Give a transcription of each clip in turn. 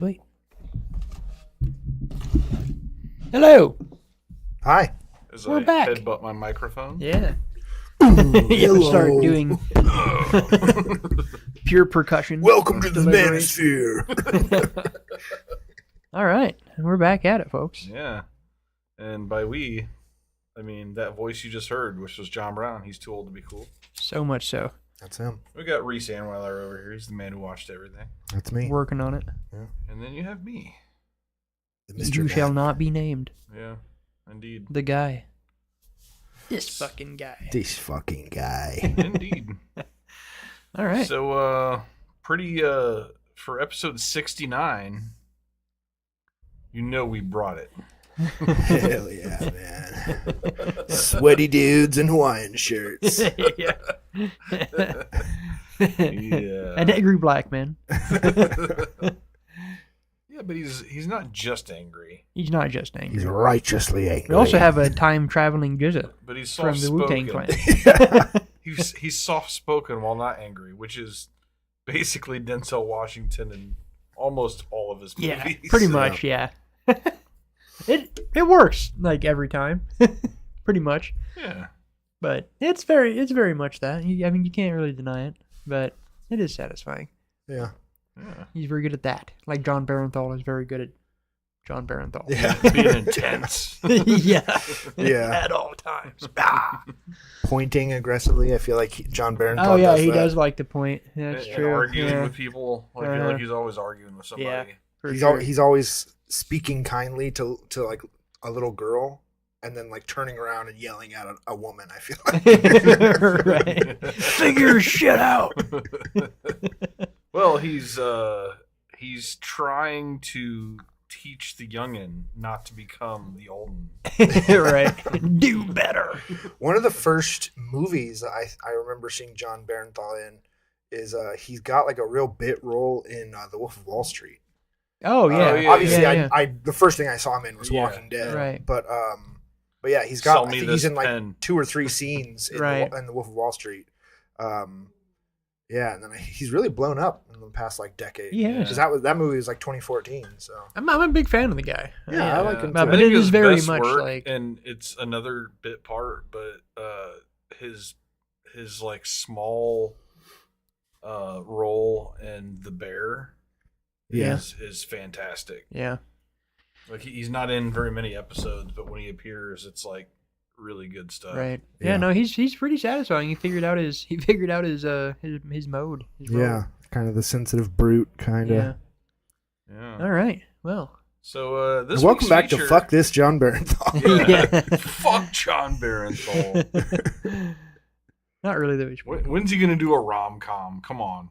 Wait. Hello. Hi. As We're I back. headbutt my microphone. Yeah. You start doing pure percussion. Welcome to the delivery. Manosphere. All right, and we're back at it, folks. Yeah. And by we, I mean that voice you just heard, which was John Brown. He's too old to be cool. So much so. That's him. We got Reese Anweiler over here. He's the man who watched everything. That's me. Working on it. And then you have me. The You Mr. shall Mac. not be named. Yeah, indeed. The guy. This fucking guy. This fucking guy. Indeed. All right. So, pretty, for episode 69, you know we brought it. Hell yeah, man. Sweaty dudes in Hawaiian shirts. Yeah. Yeah. An angry black man. Yeah, but he's not just angry. He's not just angry. He's righteously angry. We also have a time-traveling GZA But he's from soft the Wu-Tang Clan. spoken. He's soft spoken while not angry, which is basically Denzel Washington in almost all of his movies. Yeah, pretty much, yeah. It works, like, every time. Pretty much. Yeah. But it's very much that. I mean, you can't really deny it, but it is satisfying. Yeah. Yeah. He's very good at that. Like John Barenthal is very good at John Barenthal. Yeah. Being intense. Yeah. Yeah. At all times. Ah. Pointing aggressively. I feel like John Barenthal Oh yeah, does he that. does like to point. That's And true. arguing Yeah. with people. Like, I feel like he's always arguing with somebody. Yeah. For He's, sure. he's always speaking kindly to like a little girl and then like turning around and yelling at a woman, I feel like. Right. Figure your shit out. Well, he's trying to teach the youngin not to become the olden. Right. Do better. One of the first movies I remember seeing John Barenthal in is he's got like a real bit role in The Wolf of Wall Street. Oh yeah. yeah, Obviously, yeah. I the first thing I saw him in was Yeah, Walking Dead. right. But yeah, he's got. Sell I me think this he's in like pen. 2 or 3 scenes in, Right. in The Wolf of Wall Street. Yeah, and then he's really blown up in the past like decade. He has. Because that movie was like 2014. So I'm a big fan of the guy. Yeah, I like him But too. I it think is his very best much work, like and it's another bit part, but his like small role in The Bear Yeah. is fantastic. yeah. Like he's not in very many episodes, but when he appears, it's like really good stuff. Right. Yeah. Yeah. No, he's pretty satisfying. He figured out his mode. His role. yeah, kind of the sensitive brute kind of. Yeah. Yeah. All right. Well. So this Welcome week's back feature, to Fuck This John Barenthal. Yeah. Fuck John Barenthal. Not really though. When's he gonna do a rom-com? Come on.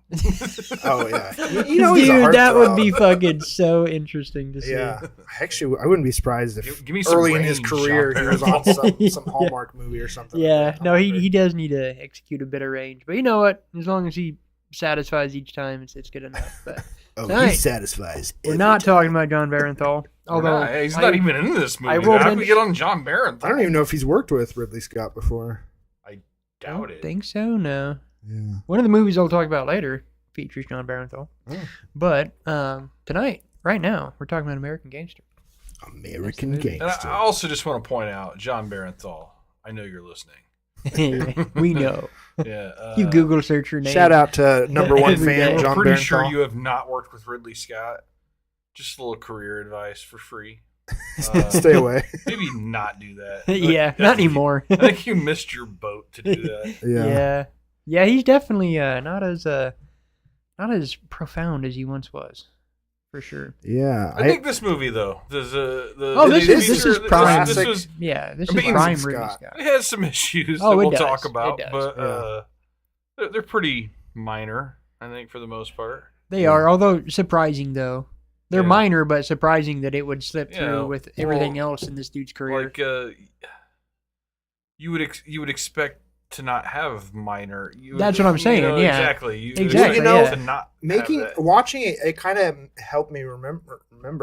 Oh yeah, you know he's a Dude, that would heartthrob. be fucking so interesting to see. Yeah, actually, I wouldn't be surprised if Give me some early in his range, career John he was on Barenthal. some Hallmark movie or something. Yeah. like that. No, he does need to execute a bit of range, but you know what? As long as he satisfies each time, it's good enough. But Oh, Tonight, he satisfies. we're every not time. talking about John Barenthal. Although He's not even in this movie. I will How did we mention- get on John Barenthal? I don't even know if he's worked with Ridley Scott before. I doubt don't it. think so. No. Yeah. One of the movies I'll talk about later features John Barenthal. Oh. But tonight, right now, we're talking about American Gangster. American That's the movie. And Gangster. I also just want to point out, John Barenthal. I know you're listening. We know. Yeah. You Google search your name. Shout out to number one Every fan, day. I'm John pretty Barenthal. sure you have not worked with Ridley Scott. Just a little career advice for free. Stay away. Maybe not do that. Yeah, not anymore. I think you missed your boat to do that. Yeah. Yeah, he's definitely not as profound as he once was, for sure. Yeah. I think this movie though, this This is prime. This was, Yeah, this I is mean, prime Scott. Ridley Scott. it has some issues Oh, that it we'll does. talk It about, does. but they're pretty minor. I think for the most part. They are, although surprising though. They're Yeah. minor, but surprising that it would slip Yeah, through with everything else in this dude's career. Like you would expect to not have minor. That's what I'm saying, yeah. Exactly. You Exactly, expect yeah. to not Making have that. watching it kind of helped me remember.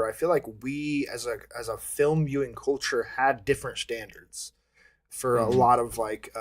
I feel like we as a film viewing culture had different standards for a lot of like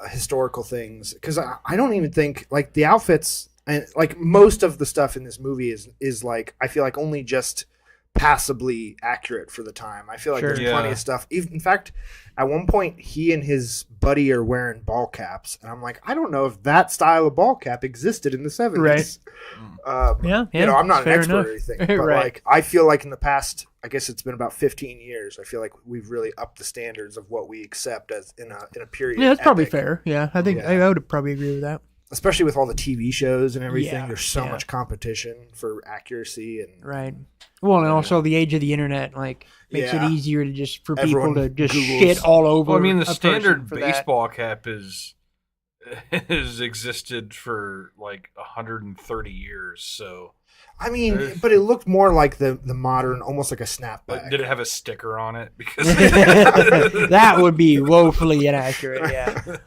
historical things, because I don't even think like the outfits and like most of the stuff in this movie is like I feel like only just passably accurate for the time. I feel like Sure. there's plenty of stuff. Even, in fact, at one point, he and his buddy are wearing ball caps, and I'm like, I don't know if that style of ball cap existed in the 70s. Right. Yeah. You know, I'm not an fair expert enough. or anything, but Right. like I feel like in the past, I guess it's been about 15 years. I feel like we've really upped the standards of what we accept as in a period. Yeah, that's probably epic. fair. Yeah, I think Yeah. I would probably agree with that. Especially with all the TV shows and everything. Yeah, There's so yeah. much competition for accuracy and Right. Well, and also the age of the internet like makes Yeah. it easier to just for Everyone people to just Googles. shit all over. Well, I mean, the a person standard for that. baseball cap has existed for like 130 years. So, I mean, but it looked more like the modern, almost like a snapback. did it have a sticker on it? Because That would be woefully inaccurate. Yeah.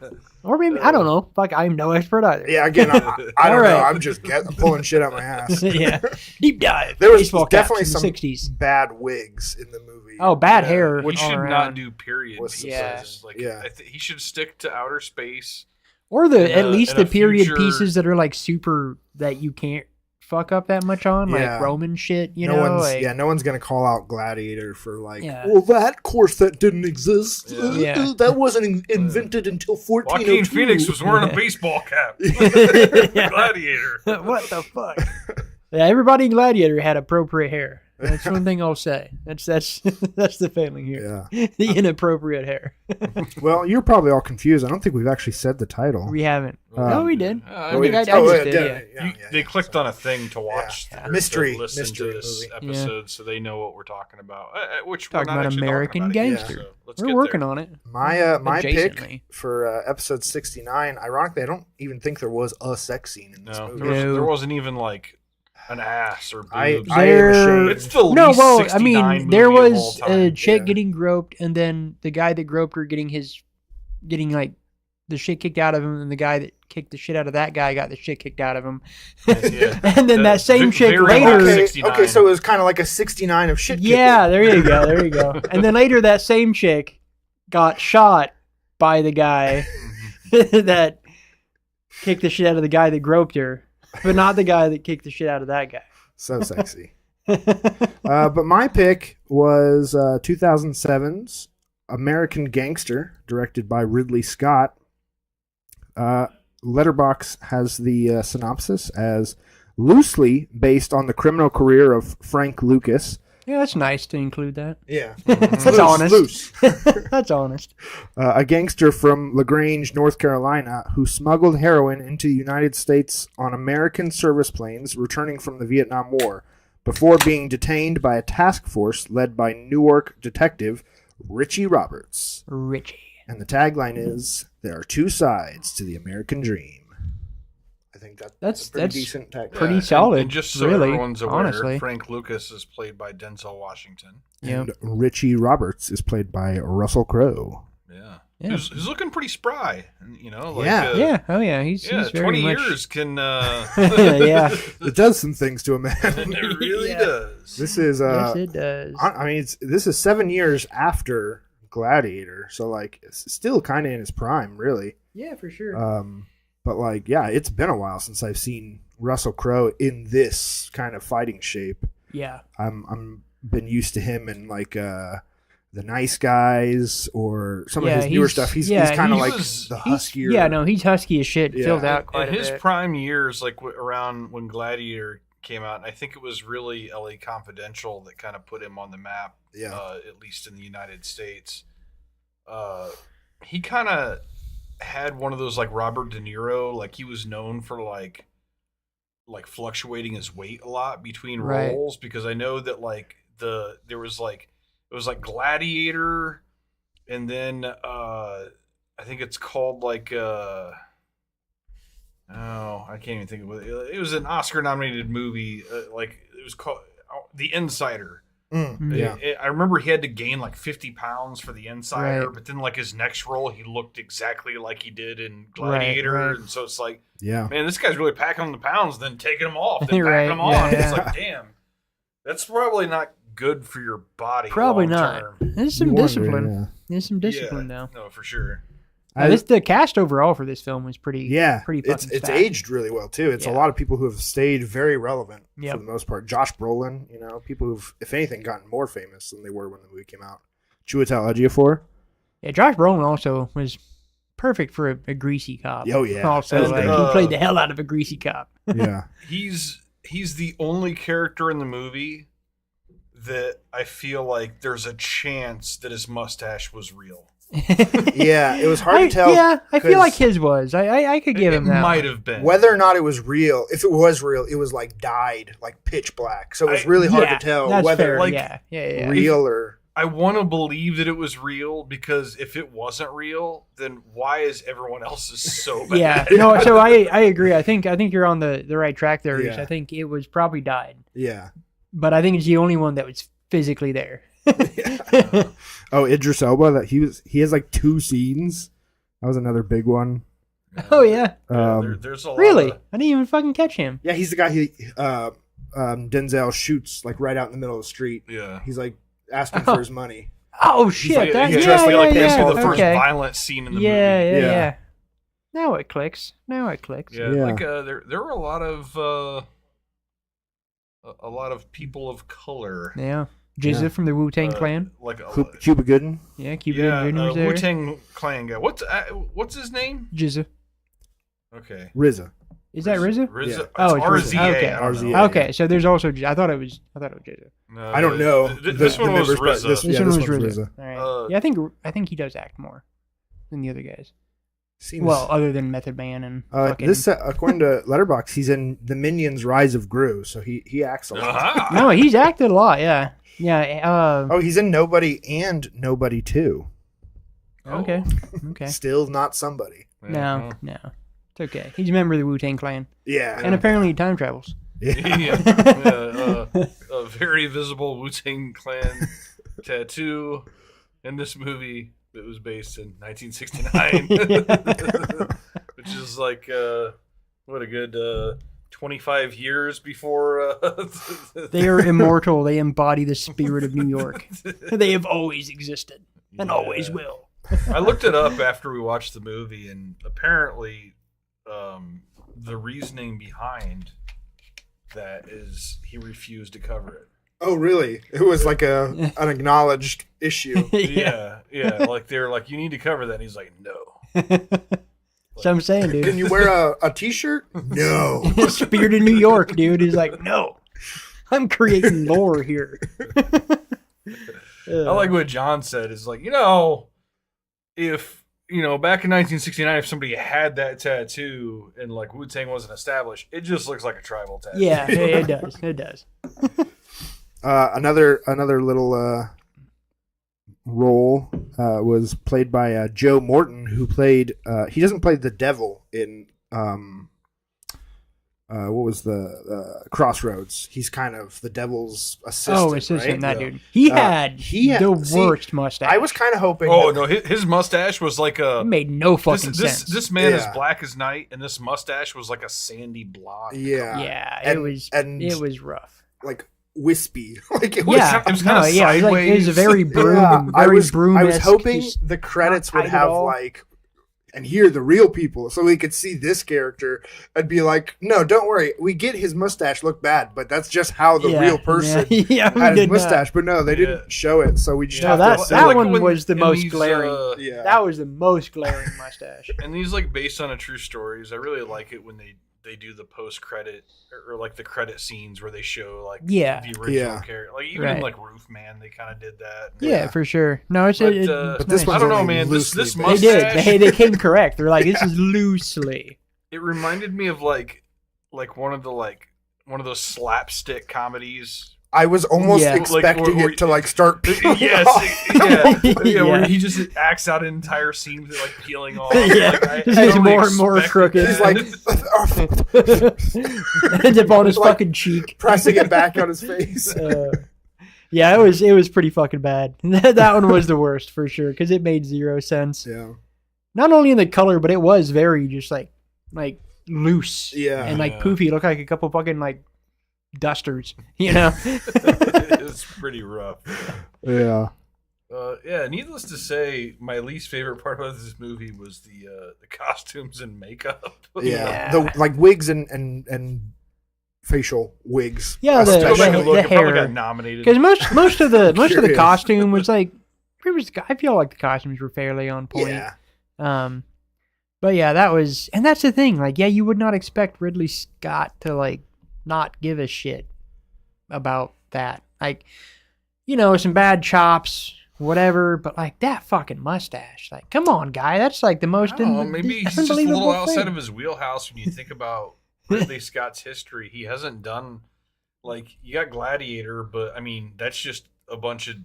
Or maybe I don't know. Fuck, I'm no expert either. Yeah, again, I don't All know. right. I'm just pulling shit out my ass. Yeah. Deep dive. There was Baseball definitely caps in some the 60s. bad wigs in the movie. Oh, bad Yeah. hair. we should all not around. do period Was- pieces. Yeah. Like, Yeah. he should stick to outer space. Or at least in a the period future- pieces that are like super that you can't fuck up that much on, Yeah. like Roman shit. You no know, one's like, no one's gonna call out Gladiator for like, Yeah. well, that course that didn't exist. Yeah. Yeah. That wasn't invented until 1402. Joaquin Phoenix was wearing a baseball cap. Yeah. Gladiator. What the fuck? Yeah, everybody in Gladiator had appropriate hair. That's one thing I'll say. That's that's the failing here. Yeah. The inappropriate hair. Well, you're probably all confused. I don't think we've actually said the title. We haven't. Uh, No, we did. I I mean, think I Oh, just yeah, did. Yeah. They clicked on a thing to watch, Yeah. or Mystery- to listen mystery to this movie. episode, so they know what we're talking about. Which Talking we're not about actually American talking about it yet, Gangster. so let's We're get working there. on it. My pick Adjacently. for episode 69. Ironically, I don't even think there was a sex scene in this No, movie. there wasn't even like an ass or boobs. I am There- ashamed. It's the least No, well, I 69 mean, there movie of was all a time. chick Yeah. getting groped, and then the guy that groped her getting like the shit kicked out of him, and the guy that kicked the shit out of that guy got the shit kicked out of him. Yeah. And then that same chick very later. much Okay, 69. okay, so it was kind of like a 69 of shit. Yeah, kicking. there you go, there you go. And then later that same chick got shot by the guy that kicked the shit out of the guy that groped her, but not the guy that kicked the shit out of that guy. So sexy. But my pick was 2007's American Gangster, directed by Ridley Scott. Letterboxd has the synopsis as loosely based on the criminal career of Frank Lucas. Yeah, that's nice to include that. Yeah. That's honest. That's honest. A gangster from LaGrange, North Carolina, who smuggled heroin into the United States on American service planes returning from the Vietnam War before being detained by a task force led by Newark detective Richie Roberts. Richie. And the tagline is, "There are two sides to the American dream." I think that's a pretty That's decent tagline. pretty and- solid, And just so really, everyone's aware, honestly. Frank Lucas is played by Denzel Washington. Yeah. And Richie Roberts is played by Russell Crowe. Yeah. Yeah. He's looking pretty spry. You know, like, Yeah. Yeah. Oh yeah. He's very 20 much. years can. Yeah. It does some things to a man. It really Yeah. does. This is Yes, it does. I mean, this is 7 years after Gladiator, so like it's still kind of in his prime, really. Yeah, for sure. But like, yeah, it's been a while since I've seen Russell Crowe in this kind of fighting shape. Yeah. I'm been used to him in like The Nice Guys or some of Yeah, his newer he's- stuff. He's yeah, kind of he like was- the He's, huskier. yeah, no, he's husky as shit. Yeah. Filled out quite In a his bit. prime years, like around when Gladiator came out, I think it was really LA Confidential that kind of put him on the map, Yeah. at least in the United States. He kind of had one of those like Robert De Niro, like he was known for like fluctuating his weight a lot between Right. roles, because I know that like there was like it was like Gladiator, and then I think it's called like I can't even think of it. It was an Oscar nominated movie, like it was called The Insider. Yeah. I remember he had to gain like 50 pounds for The Insider, Right. but then like his next role, he looked exactly like he did in Gladiator, right. and so it's like, Yeah. man, this guy's really packing on the pounds, then taking them off, then Right, packing them on. yeah, It's yeah. like, damn, that's probably not good for your body. Probably long not. term. There's some You wonder, discipline. yeah. There's some discipline now. No, for sure. The cast overall for this film was pretty pretty fucking it's stacked. aged really well too. It's a lot of people who have stayed very relevant Yep. for the most part. Josh Brolin, people who've, if anything, gotten more famous than they were when the movie came out. Chiwetel Ejiofor. Yeah, Josh Brolin also was perfect for a greasy cop. Oh yeah. Also, And, he played the hell out of a greasy cop. Yeah. He's the only character in the movie that I feel like there's a chance that his mustache was real. Yeah, it was hard to tell. Yeah, I feel 'cause like his was. I could give him that. It might one. have been. whether or not it was real. If it was real, it was like dyed, like pitch black. So it was really hard to tell that's whether fair. like, yeah. real or. I want to believe that it was real because if it wasn't real, then why is everyone else's so bad? Yeah, no. So I agree. I think you're on the right track there. Reese. Yeah. I think it was probably dyed, Yeah. but I think it's the only one that was physically there. Oh, Idris Elba. He has like 2 scenes. That was another big one. Oh yeah, There's a lot really? of- I didn't even fucking catch him. Yeah, he's the guy Denzel shoots like right out in the middle of the street. Yeah. He's like asking for his money. Oh shit! like- that, he's yeah, dressed like yeah, a yeah. baseball the first Okay. violent scene in the Yeah, movie. yeah, Yeah. yeah. Now it clicks. Yeah, Yeah. like there were a lot of people of color. Yeah. Jizza Yeah. from the Wu-Tang Clan. Like Cuba Gooden. Yeah, Cuban yeah, Gooding was there. Wu-Tang Clan guy. What's his name? Jizza. Okay. RZA. Is that RZA? RZA. Yeah. Oh, It's it's RZA. RZA. Okay. I don't know. RZA. Okay, so there's also I thought it was Jizza. No, I don't know. This one was members, but RZA. This This one one's was RZA. All right. Uh, I think he does act more than the other guys. Seems, Well, other than Method Man and fucking. this according to Letterboxd, he's in the Minions: Rise of Gru, so he acts a lot. Aha! No, he's acted a lot. Yeah. Yeah. Oh, he's in Nobody and Nobody Too. Okay. Okay. Still not somebody. No. It's okay. He's a member of the Wu-Tang Clan, Yeah. and apparently he time travels. Yeah. A very visible Wu-Tang Clan tattoo in this movie that was based in 1969, which is like what a good 25 years before. They are immortal. They embody the spirit of New York. They have always existed and always Yeah. will. I looked it up after we watched the movie, and apparently, the reasoning behind that is he refused to cover it. Oh, really? It was like an acknowledged issue. Yeah. Like they're like, you need to cover that, and he's like, no. So I'm saying, dude. Can you wear a T-shirt? No. Spirit of New York, dude. He's like, no. I'm creating lore here. I like what John said. Is like, if back in 1969, if somebody had that tattoo and like Wu-Tang wasn't established, it just looks like a tribal tattoo. Yeah, it does. It does. Another little role was played by Joe Morton, who played. He doesn't play the devil in what was the Crossroads. He's kind of the devil's assistant. Oh, assistant, right? that Yeah. dude. He had the see, worst mustache. I was kind of hoping. Oh no, his mustache was like a. It made no fucking This sense. man is Yeah. black as night, and this mustache was like a sandy blonde. Yeah. Yeah, And- it was rough. Like wispy. Like it was. Yeah, it was kinda it was like, it was a sideways. very broom, Yeah, I very was broom-esque, hoping just the credits not would tight at have all. like, and here are the real people, so we could see this character. I'd be like, no, don't worry, we get his mustache look bad, but that's just how the Yeah, real person yeah, we had his did not. mustache. But no, they Yeah. didn't show it, so we just No, have that to that assume. one when- was the in most these, glaring. Yeah. That was the most glaring mustache. And these like based on a true stories. I really like it when they do the post credit or like the credit scenes where they show like Yeah. the original Yeah. character. Like even in Right. like Roof Man, they kind of did that. Yeah, for sure. No, it's But, it's but this nice. one's I don't know, only man. This loosely They based. mustache. did. They came correct. They're like, this is loosely. It reminded me of like one of those slapstick comedies. I was almost Yeah. expecting Like, it to like start peeling Yes, off. yeah, where Yeah. he just acts out an entire scene with it, like peeling off. Yeah. Like, I Just gets totally more and more expected crooked. He's that. like Ends up on his Like- fucking cheek. pressing it back on his face. Yeah, it was pretty fucking bad. That one was the worst for sure because it made zero sense. Yeah. Not only in the color, but it was very just like loose. Yeah. And like Yeah. poofy. It looked like a couple fucking like dusters. You know. It's pretty rough. Yeah. Yeah, needless to say, my least favorite part about this movie was the costumes and makeup. Yeah, the like wigs and facial wigs. Yeah, Go back the and look. It probably hair. got nominated. Because most of the Curious. costume was like, I feel like the costumes were fairly on point. Yeah, But yeah, that's the thing. Like, yeah, you would not expect Ridley Scott to like not give a shit about that. Like, some bad chops, whatever. But like that fucking mustache. Like, come on, guy. That's like the most I don't know, maybe he's just a unbelievable little outside thing. of his wheelhouse when you think about Ridley Scott's history. He hasn't done like you got Gladiator, but I mean that's just a bunch of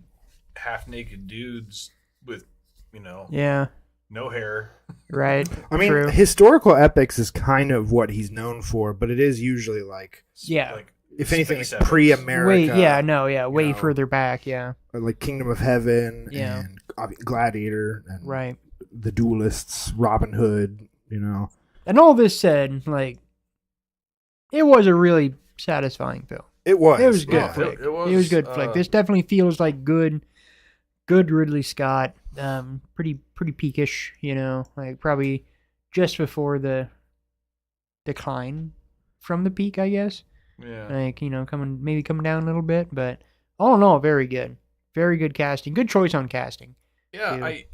half naked dudes with Yeah, no hair. right. I mean, True. historical epics is kind of what he's known for, but it is usually like, Yeah. Like if anything, space like epics. pre-America. Way know. further back. Yeah, Or like Kingdom of Heaven Yeah. and Gladiator and right. the Duelists, Robin Hood. And all this said, like, it was a really satisfying film. It was. It was good Yeah, flick. it It was, was good flick. This definitely feels like good Ridley Scott. Pretty peakish, like probably just before the decline from the peak, I guess. Yeah. Like, coming down a little bit, but all in all, very good. Very good casting. Good choice on casting. Yeah, Dude.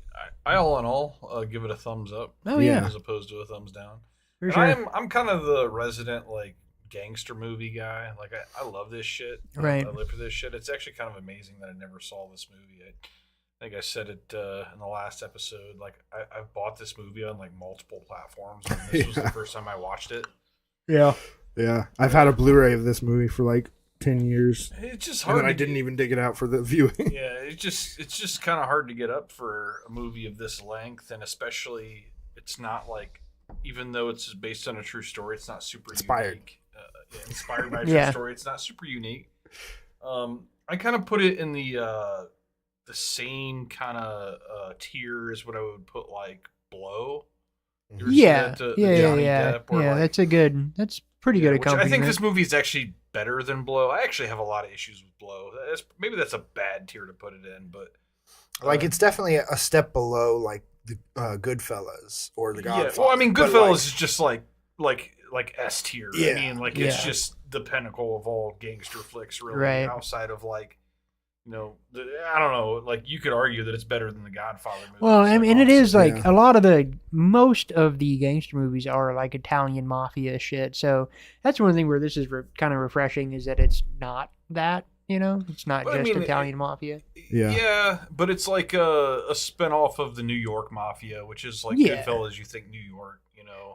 I all in all give it a thumbs up. Oh, yeah. As opposed to a thumbs down. For And sure. I'm kind of the resident like gangster movie guy. Like I love this shit. Right. I live for this shit. It's actually kind of amazing that I never saw this movie. I think I said it in the last episode. Like I've bought this movie on like multiple platforms. And this was the first time I watched it. Yeah. Yeah. I've had a Blu-ray of this movie for like 10 years. It's just And hard. then I didn't even dig it out for the viewing. Yeah, it's just kind of hard to get up for a movie of this length, and especially it's not like, even though it's based on a true story, it's not super Inspired. unique. Inspired by a Yeah. true story, it's not super unique. I kind of put it in the same kind of tier as what I would put like Blow. You ever seen Yeah. that, the Yeah. Johnny Yeah. Depp where, Yeah. like- That's pretty good which I accompaniment. think this movie is actually better than Blow. I actually have a lot of issues with Blow. Maybe that's a bad tier to put it in, but Like, it's definitely a step below, like, the Goodfellas or The Godfather. yeah. Well, I mean, But, Goodfellas like, is just like S tier. Yeah. I mean, like Yeah. it's just the pinnacle of all gangster flicks, really. Right. Outside of like, I don't know. Like you could argue that it's better than the Godfather movies. Well, I mean, it is like Yeah. a lot of most of the gangster movies are like Italian mafia shit. So that's one thing where this is kind of refreshing is that it's not that, it's not But I just mean, Italian mafia. Yeah. Yeah, but it's like a spinoff of the New York Mafia, which is like Yeah. Goodfellas. You think New York,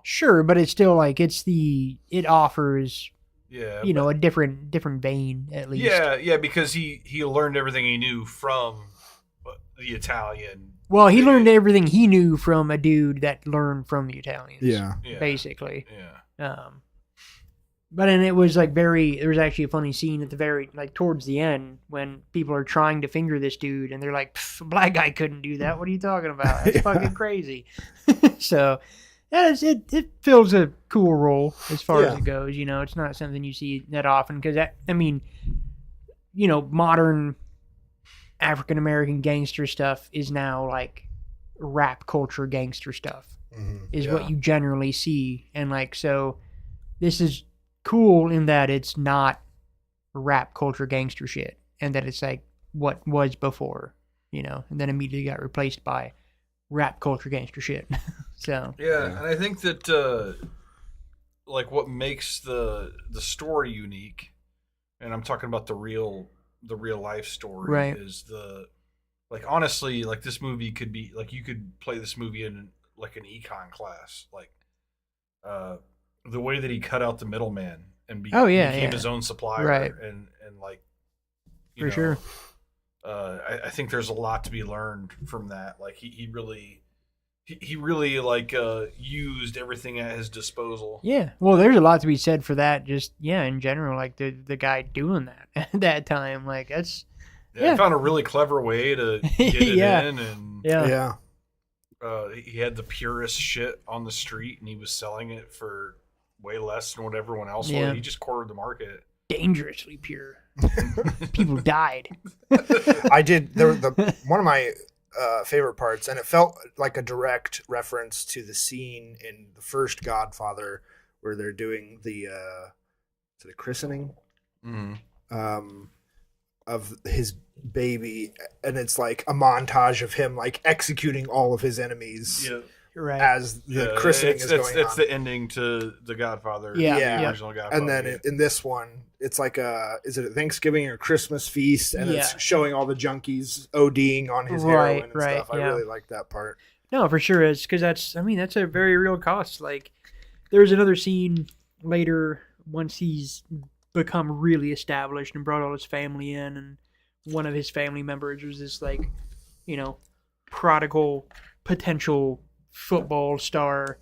Sure, but it's still like it offers, Yeah. a different vein at least. Yeah, because he learned everything he knew from the Italian. Well, he learned everything he knew from a dude that learned from the Italians. Yeah. Yeah. Basically. Yeah. But then it was like there was actually a funny scene at the very, like towards the end when people are trying to finger this dude and they're like, a black guy couldn't do that. What are you talking about? That's Yeah. fucking crazy. So yeah, it fills a cool role as far as Yeah. it goes. It's not something you see that often because modern African-American gangster stuff is now like rap culture gangster stuff Mhm. is Yeah. what you generally see. And like, so this is cool in that it's not rap culture gangster shit and that it's like what was before, and then immediately got replaced by rap culture gangster shit. So, Yeah, Yeah. and I think that like what makes the story unique, and I'm talking about the real life story, Right. is like honestly, like this movie could be like you could play this movie in like an econ class, like the way that he cut out the middleman and Oh, yeah, became yeah. his own supplier, Right. and like For sure. I think there's a lot to be learned from that. Like he really like used everything at his disposal. yeah. Well, there's a lot to be said for that. Just, in general, like the guy doing that at that time, like that's, Yeah, Yeah. he found a really clever way to get it Yeah. in, and yeah. Yeah. he had the purest shit on the street, and he was selling it for way less than what everyone else Yeah. would. He just cornered the market. Dangerously pure. People died. I did. One of my favorite parts, and it felt like a direct reference to the scene in the first Godfather where they're doing the christening of his baby, and it's like a montage of him like executing all of his enemies Right. as the christening is going on. It's the ending to the Godfather. Yeah. The original Godfather. And then in this one, it's like is it a Thanksgiving or Christmas feast, and it's showing all the junkies ODing on his heroin and stuff. I really like that part. No, for sure is, because that's a very real cost. Like, there's another scene later once he's become really established and brought all his family in, and one of his family members was this, like, prodigal potential football star,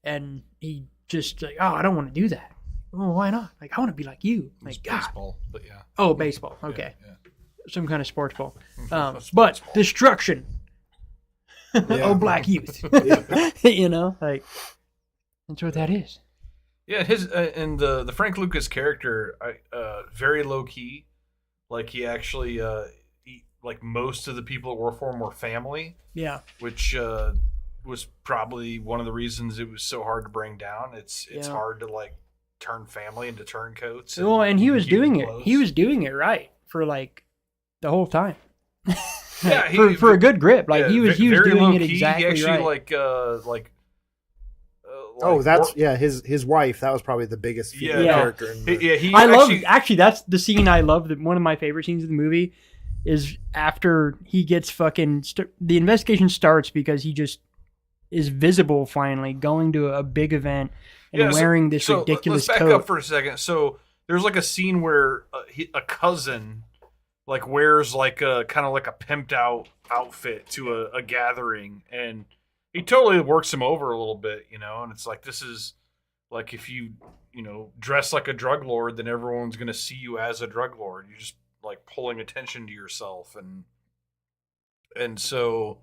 and he just like, oh, I don't want to do that. Oh, why not? Like, I want to be like you. Like, baseball, but yeah. Oh, baseball. Okay. Yeah. Some kind of sports ball. Sports But ball. destruction. Oh, black youth. Like, that's what that is. Yeah, his and the Frank Lucas character, very low key. Like, he actually, like, most of the people that work for him were family. Yeah. Which was probably one of the reasons it was so hard to bring down. It's hard to, like, turn family into turncoats. Well, and he was doing it. Close. He was doing it right for, like, the whole time. Yeah, for a good grip. Like, he was doing it exactly right. He actually right. That's his wife. That was probably the biggest character. Actually, that's the scene I love. One of my favorite scenes of the movie is after he gets the investigation starts because he just is visible finally going to a big event and wearing this ridiculous coat. Let's coat. back up for a second. So there's like a scene where a cousin like wears like a kind of like a pimped out outfit to a gathering, and he totally works him over a little bit, and it's like, this is like, if you dress like a drug lord, then everyone's going to see you as a drug lord. You're just like pulling attention to yourself. And so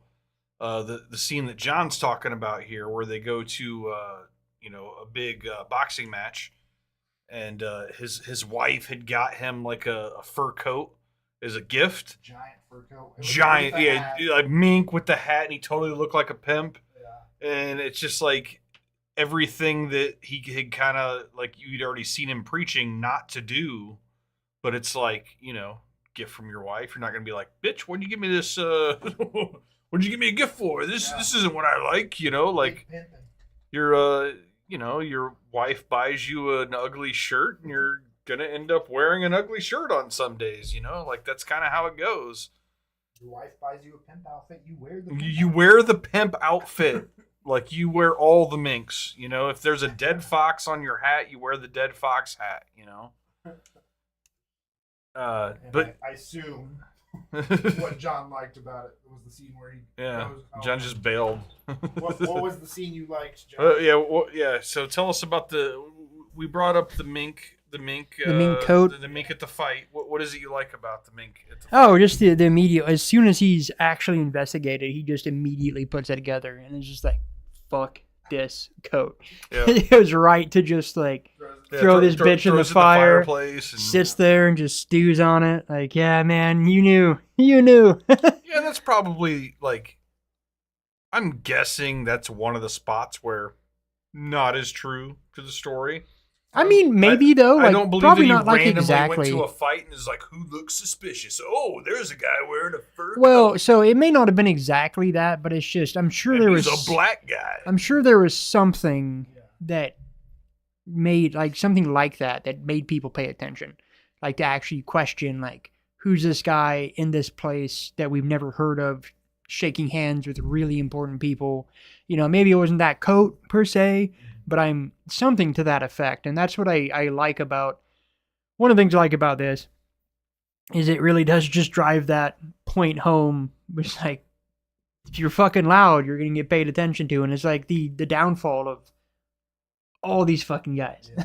the scene that John's talking about here, where they go to, a big boxing match, and his wife had got him like a fur coat as a gift. Giant fur coat. Like mink with the hat, and he totally looked like a pimp. Yeah. And it's just like everything that he had kind of like you'd already seen him preaching not to do, but it's like, gift from your wife. You're not gonna be like, bitch, what'd you give me this? What'd you give me a gift for? This isn't what I like. Like your wife buys you an ugly shirt, and you're gonna end up wearing an ugly shirt on some days. Like, that's kind of how it goes. Your wife buys you a pimp outfit. You wear the pimp outfit. Like, you wear all the minks. If there's a dead fox on your hat, you wear the dead fox hat. But I assume what John liked about it was the scene where he goes, John just bailed. What was the scene you liked, John? So tell us about we brought up the mink coat, the mink at the fight. What is it you like about the mink at the fight? Oh, just the immediate, as soon as he's actually investigated, he just immediately puts it together, and it's just like, fuck this coat. Yeah. It was right to just like throw this bitch in the fireplace, and sits there and just stews on it. Like, yeah, man, you knew. Yeah, that's probably like, I'm guessing that's one of the spots where not as true to the story. I mean, maybe though. Like, I don't believe probably that he not like randomly exactly went to a fight and is like, who looks suspicious? Oh, there's a guy wearing a fur Well, coat. so it may not have been exactly that, but it's just, I'm sure there was He's a black guy. I'm sure there was something that made, like, something like that made people pay attention, like to actually question, like, who's this guy in this place that we've never heard of, shaking hands with really important people. Maybe it wasn't that coat per se, but I'm something to that effect. And that's what I like about, one of the things I like about this is it really does just drive that point home. It's like, if you're fucking loud, you're going to get paid attention to. And it's like the downfall of all these fucking guys. Yeah.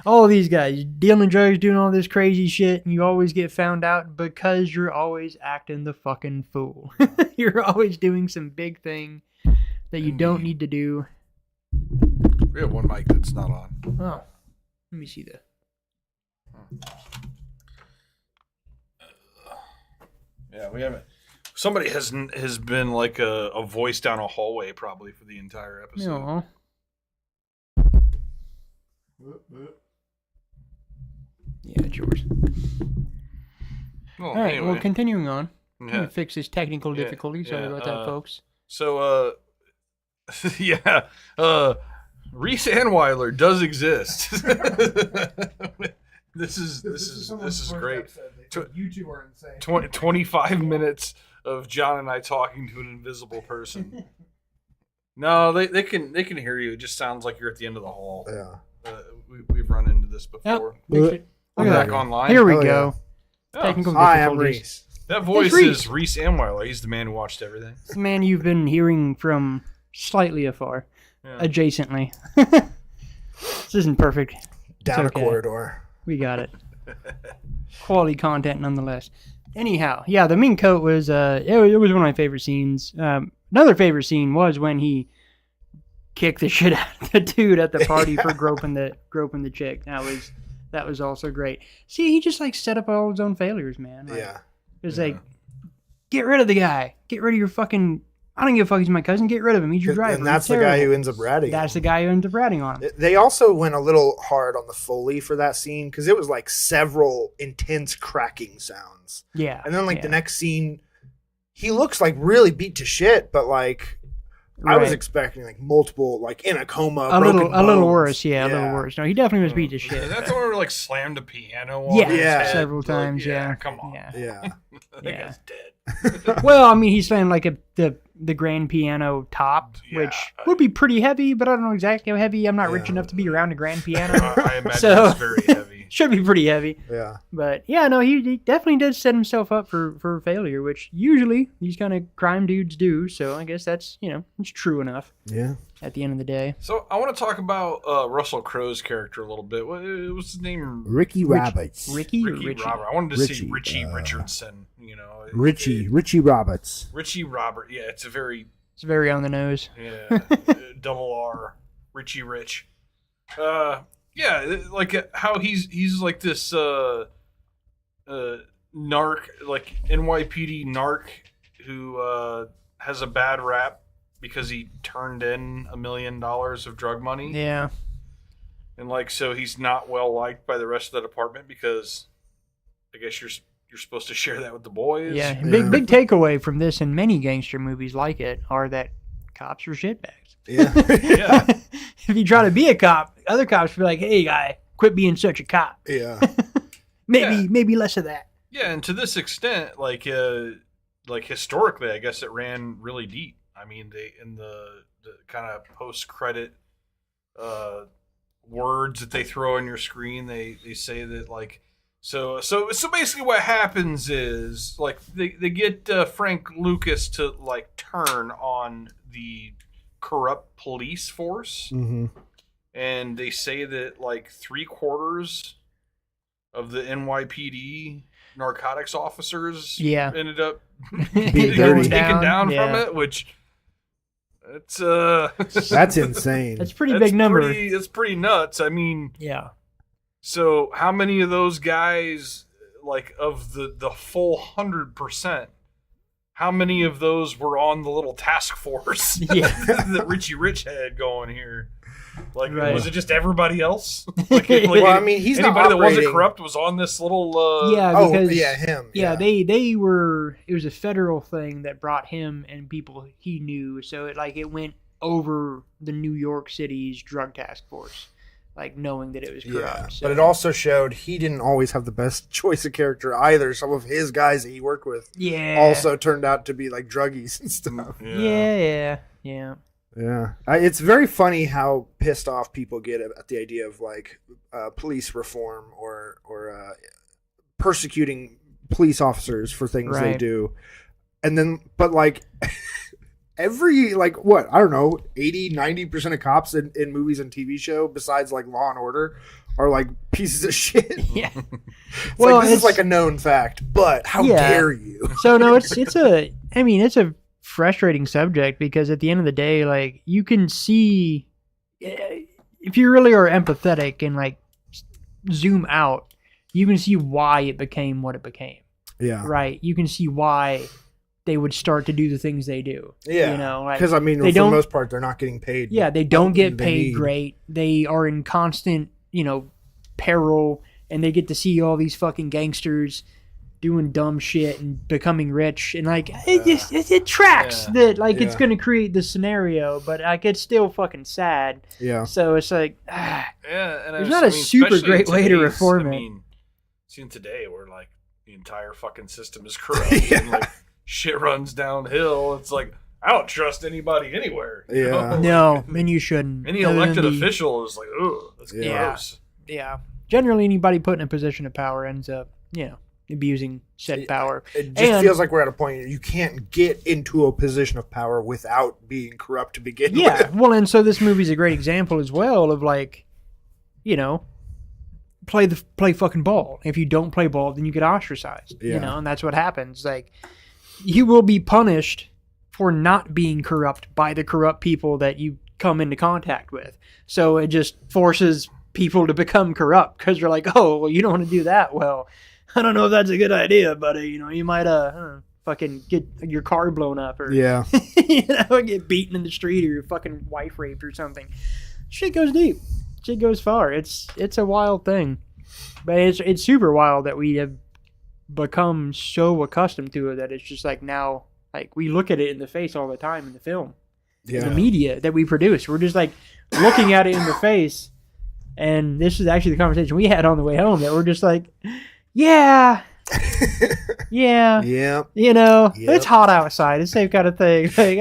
All these guys dealing drugs, doing all this crazy shit, and you always get found out because you're always acting the fucking fool. You're always doing some big thing that you don't need to do. We have one mic that's not on. Oh, let me see that. Yeah, we haven't. Somebody has been like a voice down a hallway probably for the entire episode. No. Yeah, it's yours. Well, All right, anyway. well, continuing on. Let Yeah. me fix his technical difficulties. Sorry about that, folks. So, yeah, Reese Anweiler does exist. This is great. You two are insane. 25 minutes of John and I talking to an invisible person. No, they can hear you. It just sounds like you're at the end of the hall. Yeah. We've run into this before. Fix it. I'm Look at back that. online. Here we Oh, go. Oh, Technical Hi, I'm difficulties. Reese. that voice Reese. is Reese Anweiler. He's the man who watched everything. It's the man you've been hearing from slightly afar, Yeah. adjacently. This isn't perfect. Down okay. a corridor. We got it. Quality content nonetheless. Anyhow, yeah, the mink coat was it was one of my favorite scenes. Another favorite scene was when he kicked the shit out of the dude at the party for groping the chick. That was also great. See, he just like set up all his own failures, man. Like, Yeah. it was like, get rid of the guy. Get rid of your fucking. I don't give a fuck. He's my cousin. Get rid of him. He's your driver. And that's He's the guy terrible. who ends up ratting That's him. the guy who ends up ratting on him. They also went a little hard on the Foley for that scene because it was like several intense cracking sounds. Yeah. And then like yeah. the next scene, he looks like really beat to shit, but like I was Right. expecting like multiple, like in a coma, a broken little bones. worse. Yeah, a little worse. No, he definitely was beat to Is shit. that the one where like slammed a piano on Yeah, his Yeah. head? several Like, times. Yeah, Come on. Yeah. Yeah. That Yeah. guy's dead. Well, I mean, he's playing like the grand piano top, Yeah. which would be pretty heavy, but I don't know exactly how heavy. I'm not rich Yeah. enough to be around a grand piano. I imagine So- it's very heavy. Should be pretty heavy. Yeah. But yeah, no, he definitely did set himself up for failure, which usually these kind of crime dudes do. So I guess that's it's true enough Yeah. at the end of the day. So I want to talk about Russell Crowe's character a little bit. What's his name? Ricky Roberts. Ricky or Richie Richie? Robert. I wanted to say Richie, Richie Richardson. You know, Richie Roberts. Richie Robert. Yeah, it's a very It's very on the nose. double R. Richie Rich. Yeah, like how he's like this narc, like NYPD narc who has a bad rap because he turned in $1 million of drug money. Yeah. And like, so he's not well liked by the rest of the department because I guess you're supposed to share that with the boys. Yeah. Big takeaway from this and many gangster movies like it are that cops are shitbags. Yeah. Yeah. If you try to be a cop, other cops will be like, "Hey, guy, quit being such a cop. Yeah. Maybe less of that." Yeah, and to this extent, like historically, I guess it ran really deep. I mean, they in the kind of post-credit words that they on your screen, they say that like so basically what happens is like they get Frank Lucas to like turn on the corrupt police force, Mm-hmm. and they say that like 3/4 of the NYPD narcotics officers Yeah. ended up Being getting dirty. taken down from Yeah. it, which it's That's insane. That's a pretty big number. It's pretty nuts. I mean, Yeah. so how many of those guys, like of the full 100%, how many of those were on the little task force Yeah. that Richie Rich had going here? Like, Right. was it just everybody else? Like, Well, I mean, he's not anybody that wasn't operating- corrupt was on this little. Yeah, Oh, because yeah, him. yeah, they were. It was a federal thing that brought him and people he knew. So it went over the New York City's drug task force, like knowing that it was corrupt. Yeah, So- but it also showed he didn't always have the best choice of character either. Some of his guys that he worked with also turned out to be like druggies and stuff. Yeah. Yeah, it's very funny how pissed off people get at the idea of like police reform or persecuting police officers for things they Right. do, and then but like every like what I don't know 80-90% of cops in movies and TV show besides like Law and Order are like pieces of shit. Yeah. It's Well, like this is it's- like a known fact, but how Yeah. dare you? So no, it's a frustrating subject because at the end of the day, like you can see if you really are empathetic and like zoom out, you can see why it became what it became. Yeah. right, you can see why they would start to do the things they do. Yeah. You know, like, Because, I mean, they for the don't- most part, they're not getting paid. yeah, they don't get they paid need. great. They are in constant, peril, and they get to see all these fucking gangsters doing dumb shit and becoming rich, and like it tracks that like it's Yeah. going to create the scenario, but like it's still fucking sad. Yeah. So it's like Yeah, and There's not a super especially great in way to today's- reform I it. mean, seeing today where like the entire fucking system is corrupt and like shit runs downhill. It's like I don't trust anybody anywhere. you Yeah. know? no, and you shouldn't. Any Other than elected the- official is like, oh, that's Yeah. gross. Yeah, generally anybody put in a position of power ends up, abusing said power. It just And- feels like we're at a point you can't get into a position of power without being corrupt to begin Yeah, with. well, and so this movie's a great example as well of like, play fucking ball. If you don't play ball, then you get ostracized. Yeah. And that's what happens. Like, you will be punished for not being corrupt by the corrupt people that you come into contact with. So it just forces people to become corrupt because you're like, oh, well, you don't want to do that. Well, I don't know if that's a good idea, but you might fucking get your car blown up or Yeah. get beaten in the street or your fucking wife raped or something. Shit goes deep. Shit goes far. It's a wild thing, but it's super wild that we have become so accustomed to it that it's just like now, like we look at it in the face all the time in the film, Yeah. the media that we produce. We're just like looking at it in the face, and this is actually the conversation we had on the way home that we're just like, yeah. Yeah, Yeah. Yep. Yep. It's hot outside. It's the same kind of thing. Like,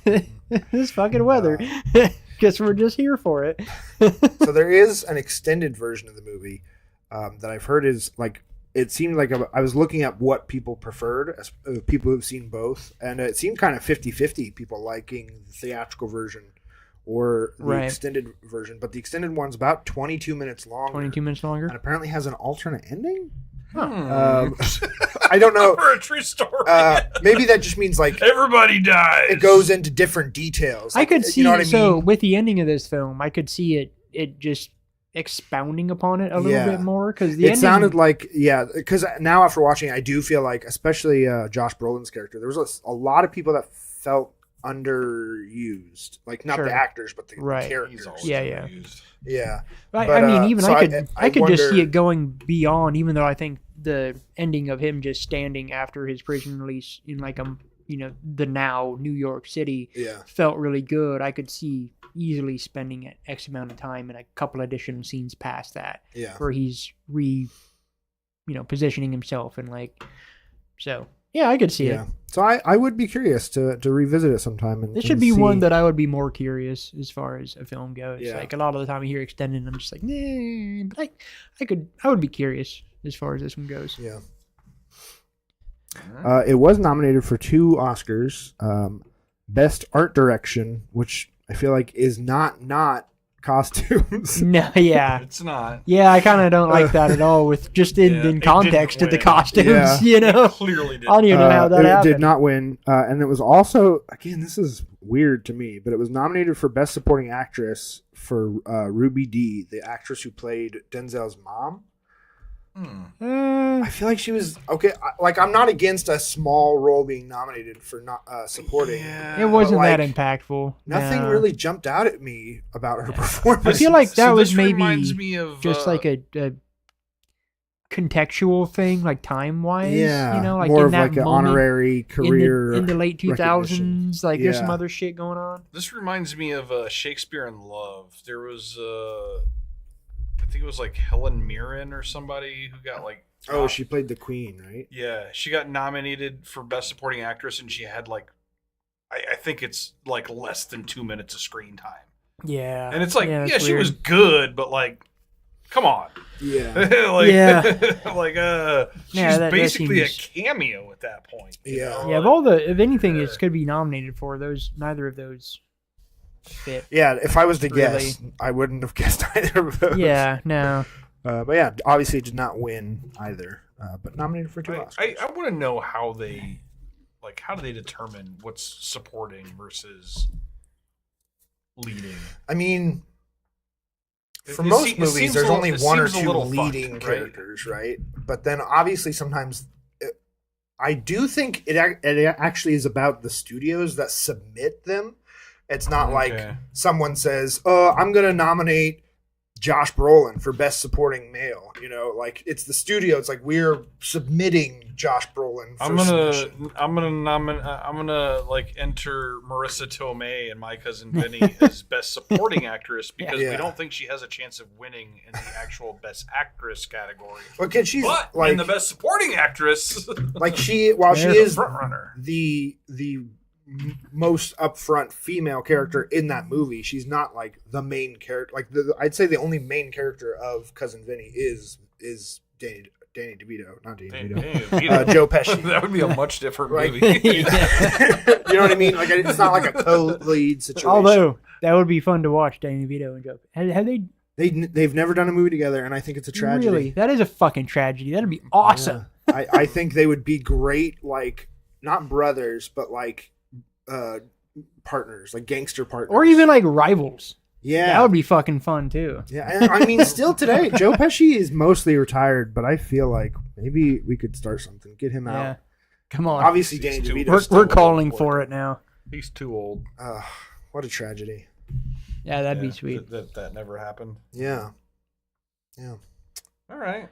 damn. This fucking weather. Guess we're just here for it. So there is an extended version of the movie that I've heard is like, it seemed like I was looking at what people preferred as people who've seen both, and it seemed kind of 50-50 people liking the theatrical version or the Right. extended version, but the extended one's about 22 minutes longer 22 minutes and longer. apparently has an alternate ending. Hmm. I don't know. For a true story. Maybe that just means like Everybody dies. it goes into different details. I Like, could see you know what I so mean? with the ending of this film, I could see it just expounding upon it a little Yeah. bit more because the It ending sounded like, yeah, because now after watching, I do feel like, especially Josh Brolin's character, there was a lot of people that felt underused, like not Sure. the actors, but the Right. He's characters. always Yeah, yeah. used. Yeah, I But, mean, even so I could just see wonder- it going beyond. Even though I think the ending of him just standing after his prison release in like the now New York City yeah, felt really good. I could see easily spending an X amount of time in a couple additional scenes past that yeah. where he's positioning himself and like. So yeah, I could see Yeah. it. So I would be curious to revisit it sometime. And This should and be see. one that I would be more curious as far as a film goes. Yeah. Like a lot of the time I hear extended, I'm just like, nah. But I would be curious as far as this one goes. Yeah. It was nominated for 2 Oscars. Best Art Direction, which I feel like is not costumes. No, yeah. It's not. Yeah, I kind of don't like that at all. With just Yeah, in it context to didn't the win. costumes, Yeah. It clearly did. I don't even know how that it happened. did not win, and it was also, again, this is weird to me, but it was nominated for Best Supporting Actress for Ruby Dee, the actress who played Denzel's mom. I feel like she was okay. I'm not against a small role being nominated for not supporting. Yeah. It wasn't but, that like, impactful. Nothing No. really jumped out at me about her performance. I feel like that So was this maybe reminds me of, just like a contextual thing, like time wise. yeah, like more in of that like an moment honorary career in the late 2000s. Like there's some Yeah. other shit going on. This reminds me of Shakespeare in Love. There was, I think it was like Helen Mirren or somebody who got like. Oh, she played the queen, right? Yeah, she got nominated for Best Supporting Actress, and she had like, I think it's like less than 2 minutes of screen time. Yeah, And it's like, yeah, that's she weird. was good, but like, come on. Yeah, like, Yeah. like, she's Yeah, that basically seems- a cameo at that point. you Yeah. know? Yeah, Like, if anything, it's could be nominated for those. Neither of those fit. yeah. If I was to Really? guess, I wouldn't have guessed either of those. Yeah, no. But yeah, obviously did not win either. But nominated for 2 Oscars. I want to know how do they determine what's supporting versus leading? I mean, for most it movies, seems there's a little- only it one or seems a two little leading fucked, right? characters, right? But then obviously sometimes I do think it actually is about the studios that submit them. It's not like Okay. someone says, "Oh, I'm going to nominate Josh Brolin for Best Supporting Male." You know, like it's the studio. It's like we're submitting Josh Brolin. For submission. I'm gonna like enter Marissa Tomei and My Cousin Vinny as Best Supporting Actress because Yeah. we don't think she has a chance of winning in the actual Best Actress category. But she's But like in the Best Supporting Actress, like while she There's is front runner. the most upfront female character in that movie, she's not like the main character. Like I'd say the only main character of Cousin Vinny is Danny DeVito, not Danny DeVito. Joe Pesci. That would be a much different Right. movie. You know what I mean? Like it's not like a co-lead situation. Although that would be fun to watch, Danny DeVito and Joe. Have they they've never done a movie together, and I think it's a tragedy. really? That is a fucking tragedy. That'd be awesome. Yeah. I think they would be great, like not brothers, but like partners, like gangster partners, Or even like rivals. yeah, That would be fucking fun too. yeah. And I mean, still today, Joe Pesci is mostly retired, but I feel like maybe we could start something, get him Yeah. out. Come on. Obviously, He's Danny too- DeVito. We're calling for it now. He's too old. What a tragedy. Yeah, that'd be Yeah, sweet. That never happened. Yeah. All right.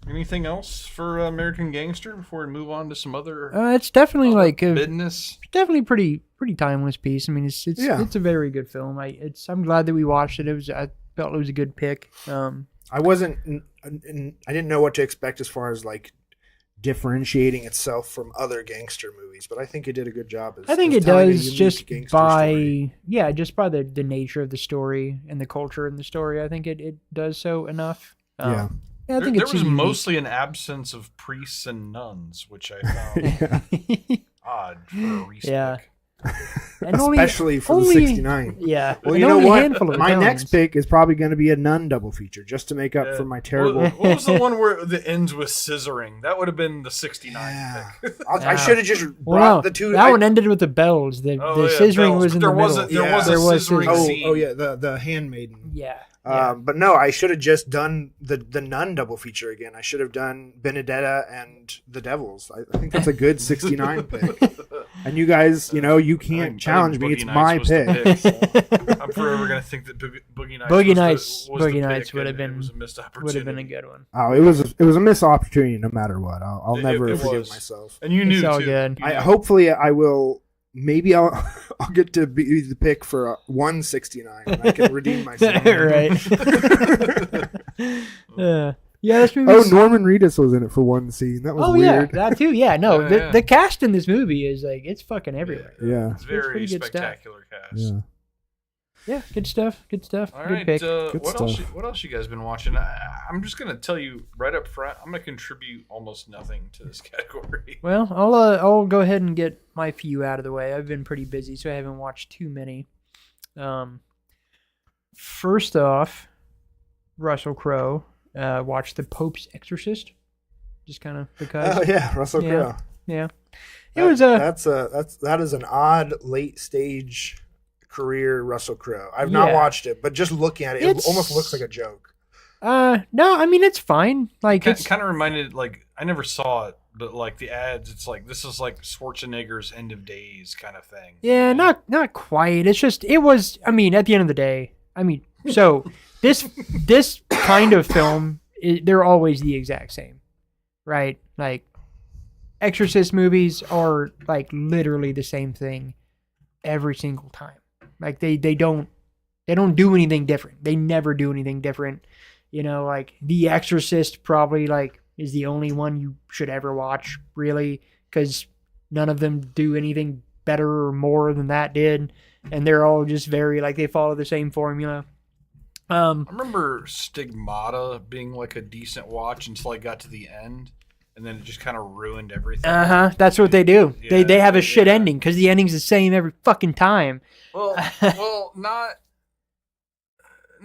Anything else for American Gangster before we move on to some other It's definitely like a business? definitely pretty timeless piece. I mean, it's Yeah. it's a very good film. I'm glad that we watched it. I felt it was a good pick. I wasn't. I didn't know what to expect as far as like differentiating itself from other gangster movies, but I think it did a good job. I think as it telling a does unique just gangster by story. just by the nature of the story and the culture in the story. I think it does so enough. Yeah. I think There it's was a unique- mostly an absence of priests and nuns, which I found odd for a respec. Yeah. And Especially for the only- 69. Yeah. Well, and you know only a what? handful of My next Italians. pick is probably going to be a nun double feature, just to make up Yeah. for my terrible. What was the one where the ends with scissoring? That would have been the 69 Yeah. pick. I should have just brought Well, no, the two. that one ended with the bells. The Oh, yeah, scissoring bells. was in There the was middle. There Yeah. was a There was scissoring scissoring. scene. Oh yeah, the handmaiden. Yeah. But no, I should have just done the nun double feature again. I should have done Benedetta and the Devils. I think that's a good 69 pick. And you guys, you can't challenge me. It's my pick. So I'm forever going to think that Boogie Nights Boogie was Nights- the Boogie pick, Nights would and have been- it was a missed opportunity. Would have been a good one. Oh, it was a missed opportunity no matter what. I'll never it forgive was. myself. And you knew It's all too. good. You knew. Hopefully I will. Maybe I'll get to be the pick for 169 and I can redeem myself. Right. Yeah, this movie. Oh, Norman Reedus was in it for one scene. That was Oh weird. yeah, that too. Yeah, no, Yeah, the, yeah. the cast in this movie is like it's fucking everywhere. Yeah. It's very pretty good stuff. spectacular cast. Yeah. Yeah, good stuff. Good stuff. All good right, pick. what else? stuff. What else you guys been watching? I'm just gonna tell you right up front. I'm gonna contribute almost nothing to this category. Well, I'll go ahead and get my few out of the way. I've been pretty busy, so I haven't watched too many. First off, Russell Crowe watched The Pope's Exorcist, just kind of because. Oh yeah, Russell Yeah. Crowe. Yeah, it was a. That is an odd late stage career Russell Crowe. I've not Yeah. watched it, but just looking at it, It's- it almost looks like a joke. No, I mean it's fine. Like it's Kind of reminded, like, I never saw it, but like the ads, it's like this is like Schwarzenegger's End of Days kind of thing. yeah, not quite. It's just it was. I mean, at the end of the day, I mean, so this kind of film, they're always the exact same, right? Like, Exorcist movies are like literally the same thing every single time. Like they don't do anything different. They never do anything different. Like The Exorcist probably like is the only one you should ever watch, really, because none of them do anything better or more than that did, and they're all just very like they follow the same formula. I remember Stigmata being like a decent watch until I got to the end, and then it just kind of ruined everything. That's what they do. Yeah, they have a shit yeah. ending because the ending's the same every fucking time. Well, not.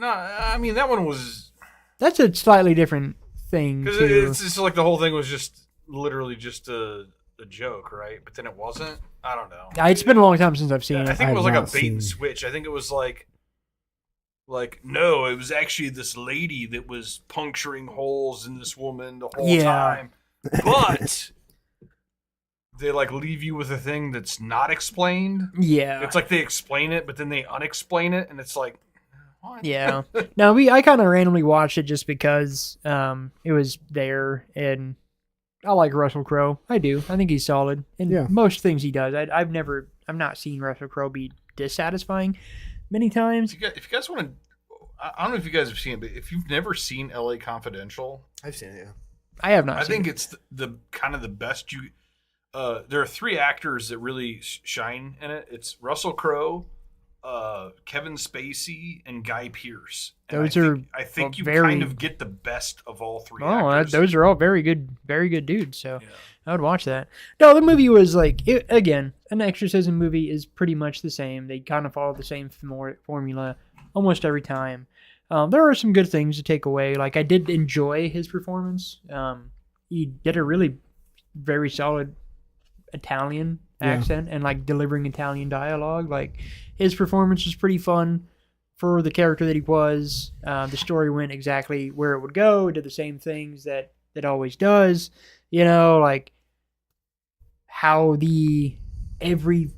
I mean, that one was That's a slightly different thing because too. it's just like the whole thing was just literally just a joke, right? But then it wasn't. I don't know. It's been a long time since I've seen I it. think it was I've like a not bait seen- and switch. I think it was like like, no, it was actually this lady that was puncturing holes in this woman the whole Yeah. time. But they like leave you with a thing that's not explained. Yeah. It's like they explain it, but then they unexplain it, and it's like, what? Yeah. No, I kind of randomly watched it just because it was there, and I like Russell Crowe. I do. I think he's solid in Yeah. most things he does. I've not seen Russell Crowe be dissatisfying many times. If you guys want to, I don't know if you guys have seen it, but if you've never seen L.A. Confidential, I've seen it. Yeah. I have not. I seen think it. it's the kind of the best you. There are 3 actors that really shine in it. It's Russell Crowe, Kevin Spacey, and Guy Pearce. And I think you very- kind of get the best of all 3 Oh, actors. those are all very good dudes. So Yeah. I would watch that. No, the movie was like again, an exorcism movie is pretty much the same. They kind of follow the same formula almost every time. There are some good things to take away. Like I did enjoy his performance. He did a really very solid Italian accent and like delivering Italian dialogue. Like his performance was pretty fun for the character that he was. The story went exactly where it would go. It did the same things that it always does. You know, like how every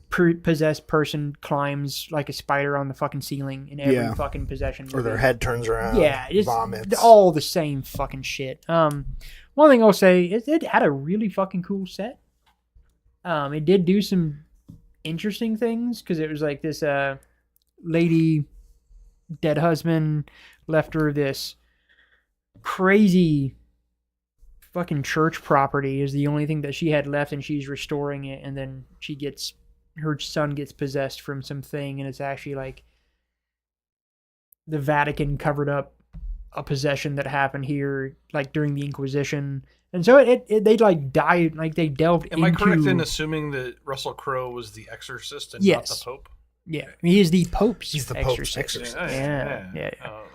possessed person climbs like a spider on the fucking ceiling in every fucking possession movie. Or their head turns around. Yeah, it's vomits. all the same fucking shit. One thing I'll say is it had a really fucking cool set. It did do some interesting things because it was like this lady, dead husband, left her this crazy fucking church property is the only thing that she had left, and she's restoring it, and then her son gets possessed from something, and it's actually like the Vatican covered up a possession that happened here like during the Inquisition. And so they like died, like they delved into... Am I correct in assuming that Russell Crowe was the exorcist and not the Pope? Yeah, he is the Pope's He's the exorcist. Pope's exorcist. Yeah.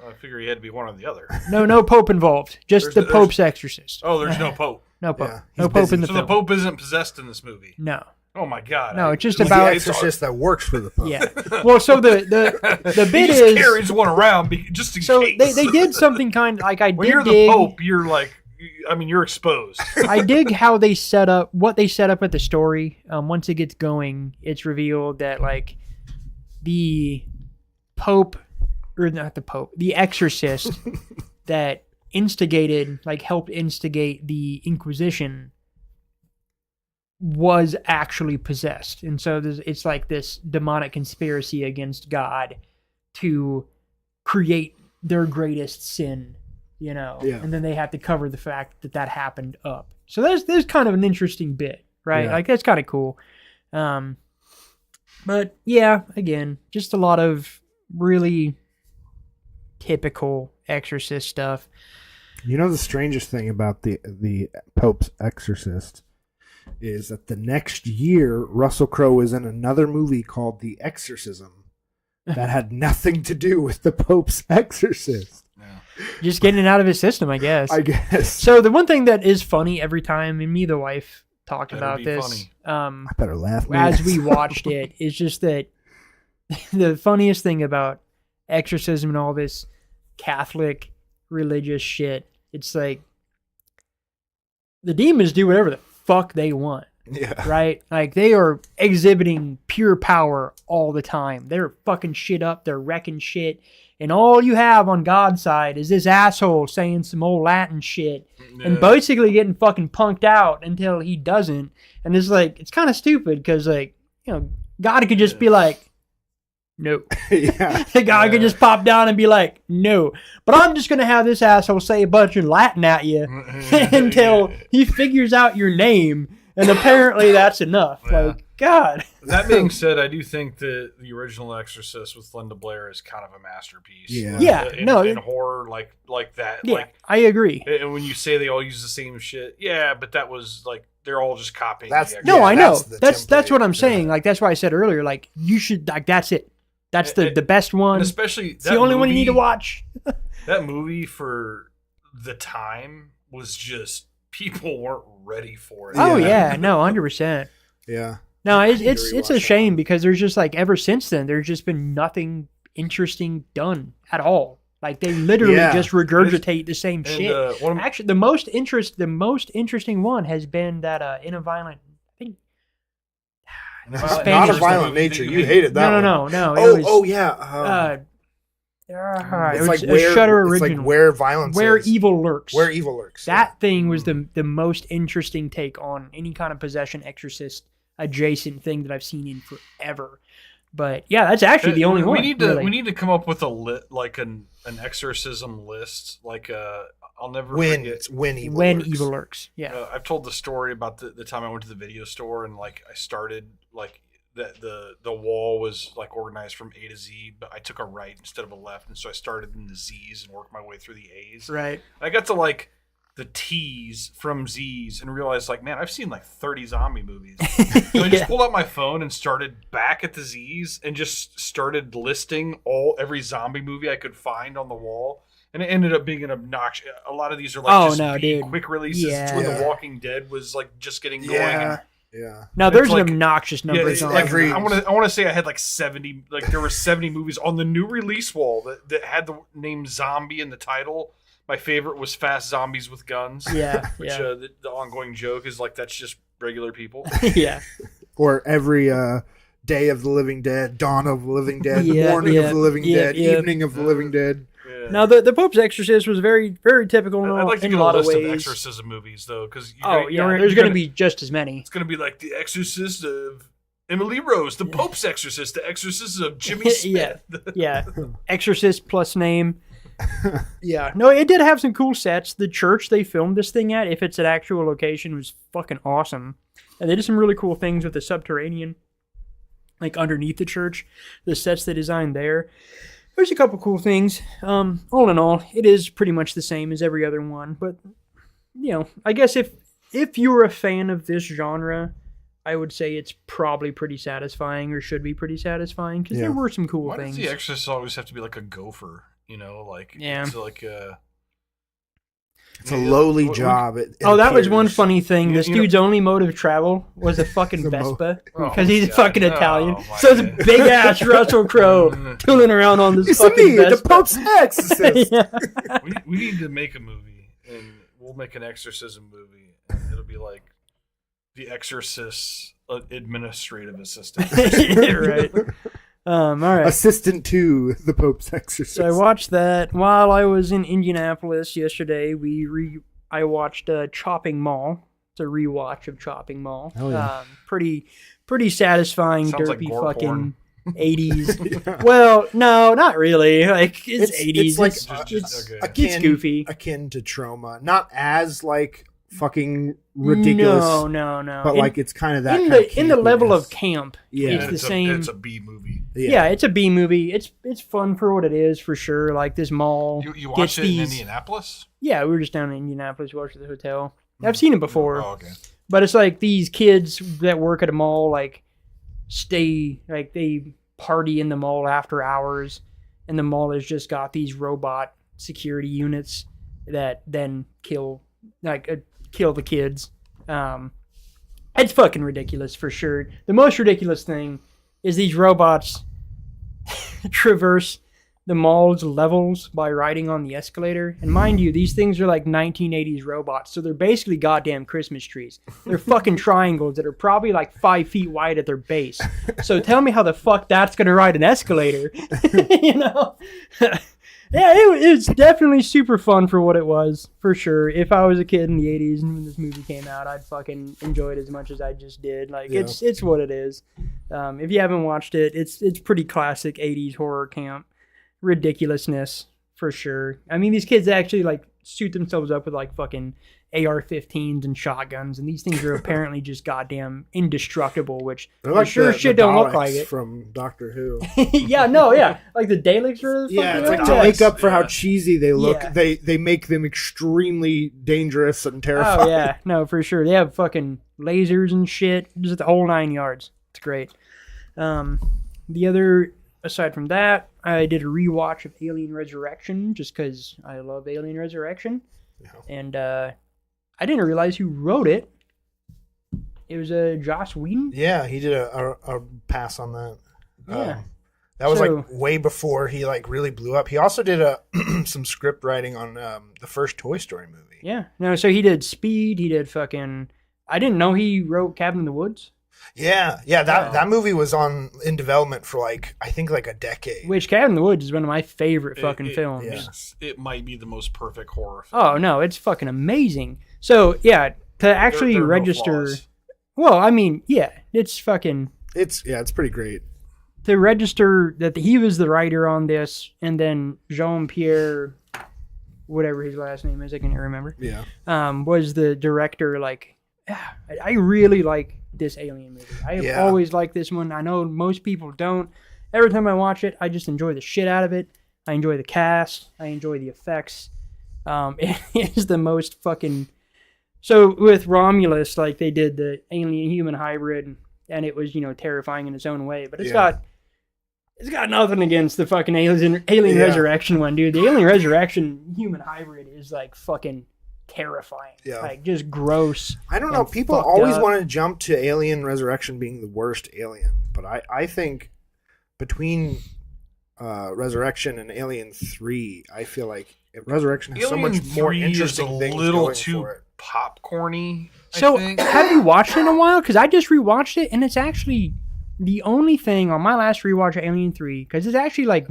I figure he had to be one or the other. No Pope involved. Just There's the Pope's exorcist. Oh, there's no Pope. No Pope. Yeah, No he's Pope busy. in the So film. the Pope isn't possessed in this movie. No. Oh my God. No, it's just He's about... the exorcist that works for the Pope. Yeah. Well, so the bit he just is... carries one around just in So case. they did something kind of... Like I When did you're the dig... Pope, you're like... I mean, you're exposed. I dig how they set up... What they set up at the story. Once it gets going, it's revealed that like the Pope... Or not the Pope. The exorcist that instigated... Like helped instigate the Inquisition... was actually possessed. And so it's like this demonic conspiracy against God to create their greatest sin, you know. Yeah. And then they have to cover the fact that happened up. So there's kind of an interesting bit, right? Yeah. Like that's kind of cool. But yeah, again, just a lot of really typical exorcist stuff. You know the strangest thing about the Pope's exorcist is that the next year Russell Crowe was in another movie called The Exorcism that had nothing to do with the Pope's exorcist. Just getting it out of his system, I guess. I guess. So the one thing that is funny every time, and me and the wife talked Better about be this, I better laugh. as we watched it, is just that the funniest thing about exorcism and all this Catholic religious shit, it's like the demons do whatever the fuck they want, Yeah. right? Like they are exhibiting pure power all the time. They're fucking shit up. They're wrecking shit. And all you have on God's side is this asshole saying some old Latin shit and basically getting fucking punked out until he doesn't. And it's like, it's kind of stupid because, like, you know, God could just be like, no. Yeah. God could just pop down and be like, no. But I'm just going to have this asshole say a bunch of Latin at you until he figures out your name. And apparently that's enough. Yeah. Like, God. That being said, I do think that the original Exorcist with Linda Blair is kind of a masterpiece. Yeah. Yeah, In horror like that. Yeah, Like, I agree. and when you say they all use the same shit, yeah, but that was like they're all just copying. That's- the No, Yeah, I know. that's the That's template. what I'm saying. Yeah. Like, that's why I said earlier, like, you should, like, that's it. That's the best one. And It's especially the only one you need to watch. That movie for the time was just people weren't ready for it. Oh, Yeah. yeah. No, 100%. Yeah. No, I it's need to it's rewatch a that shame one. because there's just like ever since then there's just been nothing interesting done at all. Like they literally just regurgitate the same shit. Actually, the most interesting one has been that in a violent. I think. Not a violent nature. You hated that. No. It's like a Shudder original. It's like Where Violence Where Is. Evil Lurks. Where Evil Lurks. That thing was the most interesting take on any kind of possession exorcist adjacent thing that I've seen in forever. But yeah, that's actually the only one. We need to come up with an exorcism list. Like I'll never forget when Evil Lurks. Yeah, I've told the story about the time I went to the video store and like I started like the wall was like organized from A to Z, but I took a right instead of a left, and so I started in the Z's and worked my way through the A's. Right. I got to like the T's from Z's and realized like, man, I've seen like 30 zombie movies. So I just pulled out my phone and started back at the Z's and just started listing every zombie movie I could find on the wall. And it ended up being an obnoxious. A lot of these are like quick releases. Yeah. Where The Walking Dead was like just getting going. Yeah. Now there's an obnoxious number. Yeah, like, I want to say I had like 70. Like there were 70 movies on the new release wall that had the name Zombie in the title. My favorite was Fast Zombies with Guns. Yeah. Which the ongoing joke is like that's just regular people. Yeah. Or every Day of the Living Dead, Dawn of the Living Dead, Morning of the Living Dead, Evening of the Living Dead. Yeah. Now the Pope's Exorcist was very, very typical I'd like to in get a lot a of list ways. of exorcism movies though, because there's going to be just as many. It's going to be like The Exorcist of Emily Rose, The Pope's Exorcist, The Exorcist of Jimmy Smith. Yeah. Exorcist plus name. Yeah. No, it did have some cool sets. The church they filmed this thing at, if it's an actual location, was fucking awesome. And they did some really cool things with the subterranean, like underneath the church. The sets they designed there. There's a couple cool things. All in all, it is pretty much the same as every other one. But, I guess if you're a fan of this genre, I would say it's probably pretty satisfying or should be pretty satisfying because there were some cool things. Why does The Exorcist always have to be like a gopher? It's like it's a lowly job. That was one funny thing. This dude's only mode of travel was a fucking Vespa because he's fucking Italian. So it's a big ass Russell Crowe tooling around on this fucking Vespa. The Pope's Exorcist. We need to make a movie, and we'll make an exorcism movie, and it'll be like The Exorcist administrative assistant. Right. All right. Assistant to the Pope's Exorcist. So I watched that while I was in Indianapolis yesterday. I watched Chopping Mall. It's a rewatch of Chopping Mall. Oh, yeah. Pretty satisfying, Sounds derpy like fucking 80s. Well, no, not really. Like it's 80s. It's goofy. Akin to Trauma. Not as like fucking ridiculous. No. But it's kind of that in the level of camp. Yeah, it's the same. It's a B movie. Yeah, it's a B movie. It's fun for what it is for sure. Like this mall. You watched it in Indianapolis? Yeah, we were just down in Indianapolis. We watched it at the hotel. I've seen it before. Oh, okay. But it's like these kids that work at a mall they party in the mall after hours, and the mall has just got these robot security units that then kill the kids. It's fucking ridiculous for sure. The most ridiculous thing is these robots traverse the mall's levels by riding on the escalator. And mind you, these things are like 1980s robots, so they're basically goddamn Christmas trees. They're fucking triangles that are probably like 5 feet wide at their base. So tell me how the fuck that's gonna ride an escalator. Yeah, it's definitely super fun for what it was, for sure. If I was a kid in the 80s and when this movie came out, I'd fucking enjoy it as much as I just did. It's what it is. If you haven't watched it, it's pretty classic 80s horror camp ridiculousness, for sure. I mean, these kids actually suit themselves up with fucking AR-15s and shotguns, and these things are apparently just goddamn indestructible, which like sure shit don't look like it. From Doctor Who. Like the Daleks are it's like to make up for how cheesy they look, they make them extremely dangerous and terrifying. Oh yeah, no, for sure. They have fucking lasers and shit, just the whole 9 yards. It's great. Aside from that, I did a rewatch of Alien Resurrection just because I love Alien Resurrection. Yeah. And I didn't realize who wrote it. It was Joss Whedon. Yeah, he did a pass on that. Yeah. That was So- like way before he like really blew up. He also did some script writing on the first Toy Story movie. Yeah. No, so he did Speed. He did fucking. I didn't know he wrote Cabin in the Woods. Yeah. That movie was in development for like I think like a decade. Which Cabin in the Woods is one of my favorite fucking films. yeah. It might be the most perfect horror film. Oh no, it's fucking amazing. So yeah, to actually There are no register. flaws. Well, I mean, yeah, it's fucking. It's pretty great. To register that he was the writer on this, and then Jean-Pierre, whatever his last name is, I can't remember, Yeah. was the director. Like, I really like this Alien movie. I have always liked this one. I know most people don't. Every time I watch it, I just enjoy the shit out of it. I enjoy the cast. I enjoy the effects. It is the most fucking... So with Romulus, like they did the alien-human hybrid, and it was, terrifying in its own way. But it's got nothing against the fucking Alien Resurrection one, dude. The Alien Resurrection human hybrid is like fucking terrifying. Yeah. Like just gross. I don't know. and People fucked always up. want to jump to Alien Resurrection being the worst Alien, but I think between Resurrection and Alien 3, I feel like Resurrection has so Alien much more 3 interesting is a things little going too for it. popcorny. So I think. have you watched it in a while? Because I just rewatched it, and it's actually the only thing on my last rewatch of Alien 3, because it's actually like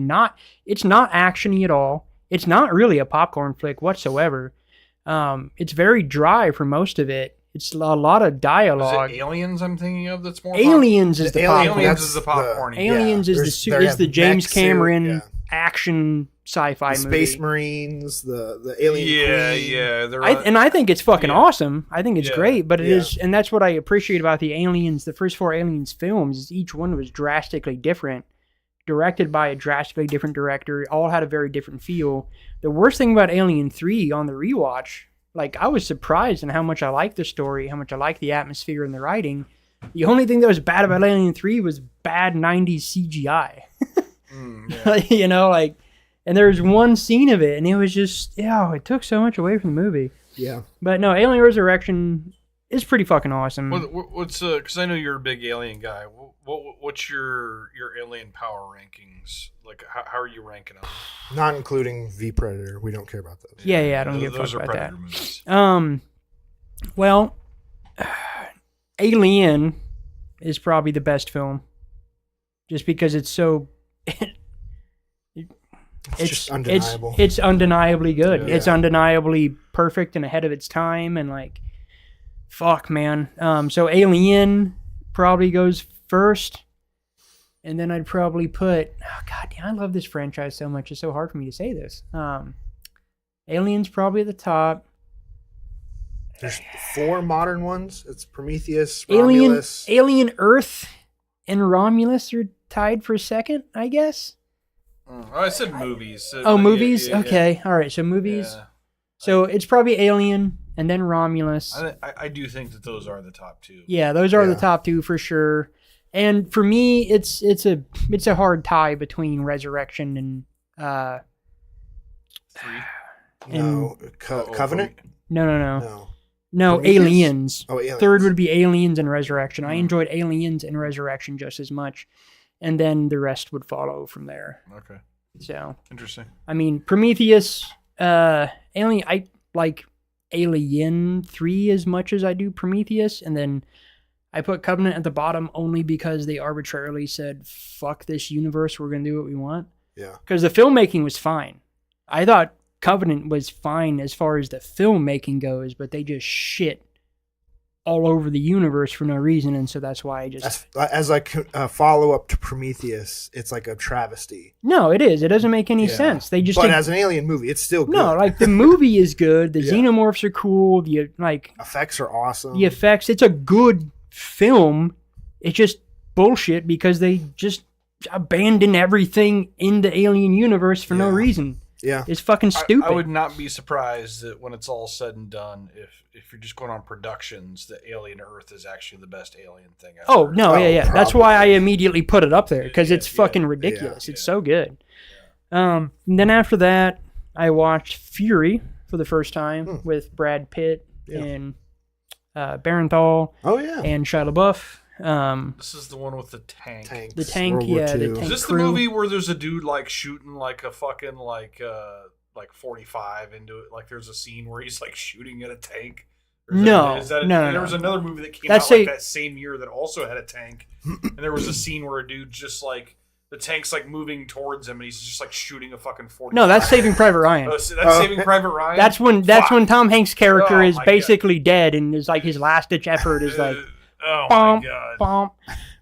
it's not actiony at all. It's not really a popcorn flick whatsoever. It's very dry for most of it. It's a lot of Is dialogue. it Aliens I'm thinking of that's more Aliens is the Alien- popcorn. Aliens that's is the popcorn. Aliens is the James Cameron action sci-fi The movie. Space Marines, the Alien Queen. Yeah. They're I think it's fucking Yeah. awesome. I think it's Yeah. great, but it Yeah. is, and that's what I appreciate about the Aliens. The first 4 Aliens films is each one was drastically different, directed by a drastically different director. All had a very different feel. The worst thing about Alien 3 on the rewatch, like I was surprised in how much I liked the story, how much I liked the atmosphere and the writing. The only thing that was bad about Alien 3 was bad 90s CGI. yeah. And there was one scene of it, and it was just, it took so much away from the movie. Yeah. But no, Alien Resurrection is pretty fucking awesome. What's because I know you're a big Alien guy. What's your Alien power rankings? Like how are you ranking them? Not including V Predator. We don't care about those. Yeah, I don't give a Those fuck are about Predator that. movies. Well, Alien is probably the best film, just because it's so. It's just undeniable. It's undeniably good. Yeah. It's undeniably perfect and ahead of its time, and like, fuck, man. So Alien probably goes first, and then I'd probably put. Oh god damn, I love this franchise so much. It's so hard for me to say this. Alien's probably at the top. There's 4 modern ones. It's Prometheus, Romulus. Alien Earth and Romulus are tied for second, I guess. Oh, I said movies. Oh, movies? Yeah. Okay. All right. So movies. Yeah. So it's probably Alien and then Romulus. I do think that those are the top 2. Yeah, those are the Yeah. top 2 for sure. And for me, it's a hard tie between Resurrection and 3. No. Covenant? no Prometheus? Aliens. Oh, Aliens. Third would be Aliens and Resurrection. I enjoyed Aliens and Resurrection just as much, and then the rest would follow from there. Okay. So Interesting. I mean, Prometheus, Alien. I like Alien 3 as much as I do Prometheus, and then I put Covenant at the bottom only because they arbitrarily said, "Fuck this universe, we're gonna do what we want." Yeah. Because the filmmaking was fine. I thought Covenant was fine as far as the filmmaking goes, but they just shit all over the universe for no reason, and so that's why I just As like a follow up to Prometheus, it's like a travesty. no, it is. It doesn't make any Yeah. sense. They just But take- as an Alien movie, it's still good. no, like the movie is good. The Yeah. xenomorphs are cool. The effects are awesome. the effects. It's a good film. It's just bullshit because they just abandon everything in the Alien universe for no Yeah. reason. Yeah. It's fucking stupid. I would not be surprised that when it's all said and done, if you're just going on productions, that Alien Earth is actually the best Alien thing ever. Oh no, Oh, yeah. That's why I probably. immediately put it up there because Yeah, it's fucking yeah, ridiculous. yeah, It's yeah. so good. And then after that, I watched Fury for the first time with Brad Pitt Yeah. and Barenthal Oh yeah. and Shia LaBeouf This is the one with the tank. Tanks, The tank, World War yeah, the II. tank. Is this crew. the movie where there's a dude like shooting like a fucking like 45 into it? Like there's a scene where he's like shooting at a tank. Or No, no. There was another movie that came That's out like a- that same year that also had a tank, and there was a scene where a dude just like the tank's like moving towards him, and he's just like shooting a fucking 45. No, that's Saving Private Ryan. Oh, so that's Saving Private Ryan. That's when Tom Hanks' character Oh, is my basically dead, and is like his last ditch effort is like, oh bom, my god. bom.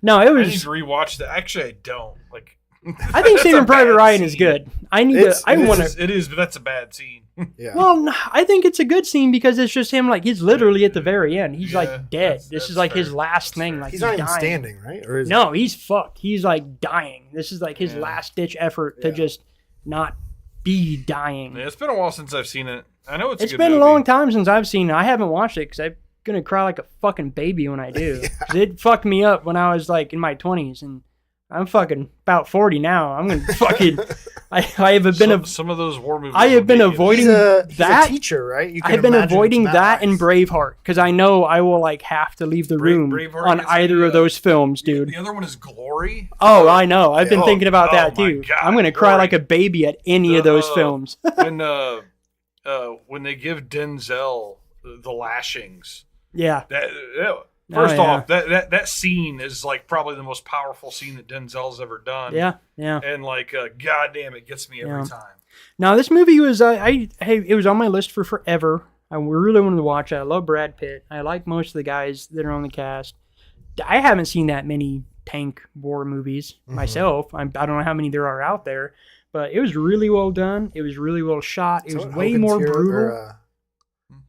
No, it I need was. to rewatch that. Actually, I don't like. I think That's Saving a Private bad Ryan is scene. good. I need to. I want to. It is, but that's a bad scene. Yeah. Well, no, I think it's a good scene because it's just him. Like he's literally at the very end. He's Yeah, like dead. This that's is like his fair. last That's thing. fair. Like he's not even dying. standing, right? Or is No, he's fucked. He's like dying. This is like his Yeah. last ditch effort to Yeah. just not be dying. Yeah, it's been a while since I've seen it. I know it's. It's a good been movie. a long time since I've seen it. I haven't watched it because I'm gonna cry like a fucking baby when I do. 'Cause it fucked me up when I was like in my 20s, and I'm fucking about 40 now. I'm gonna fucking. I have been Some of those war movies. I have been will make you- avoiding he's that. a teacher, right? You I can have been imagine avoiding it's that Mad and Max. Braveheart because I know I will like have to leave the room Braveheart on gets either me, of those films, dude. The other one is Glory. Oh, I know. I've been Oh, thinking about oh that my too. God, I'm gonna cry Glory. like a baby at any of those films. When they give Denzel the lashings. Yeah. First yeah. off, that scene is like probably the most powerful scene that Denzel's ever done. Yeah. Yeah. And like, goddamn, it gets me every Yeah. time. Now this movie was it was on my list for forever. I really wanted to watch it. I love Brad Pitt. I like most of the guys that are on the cast. I haven't seen that many tank war movies myself. I don't know how many there are out there, but it was really well done. It was really well shot. It was way Hogan's more Hero- brutal. or,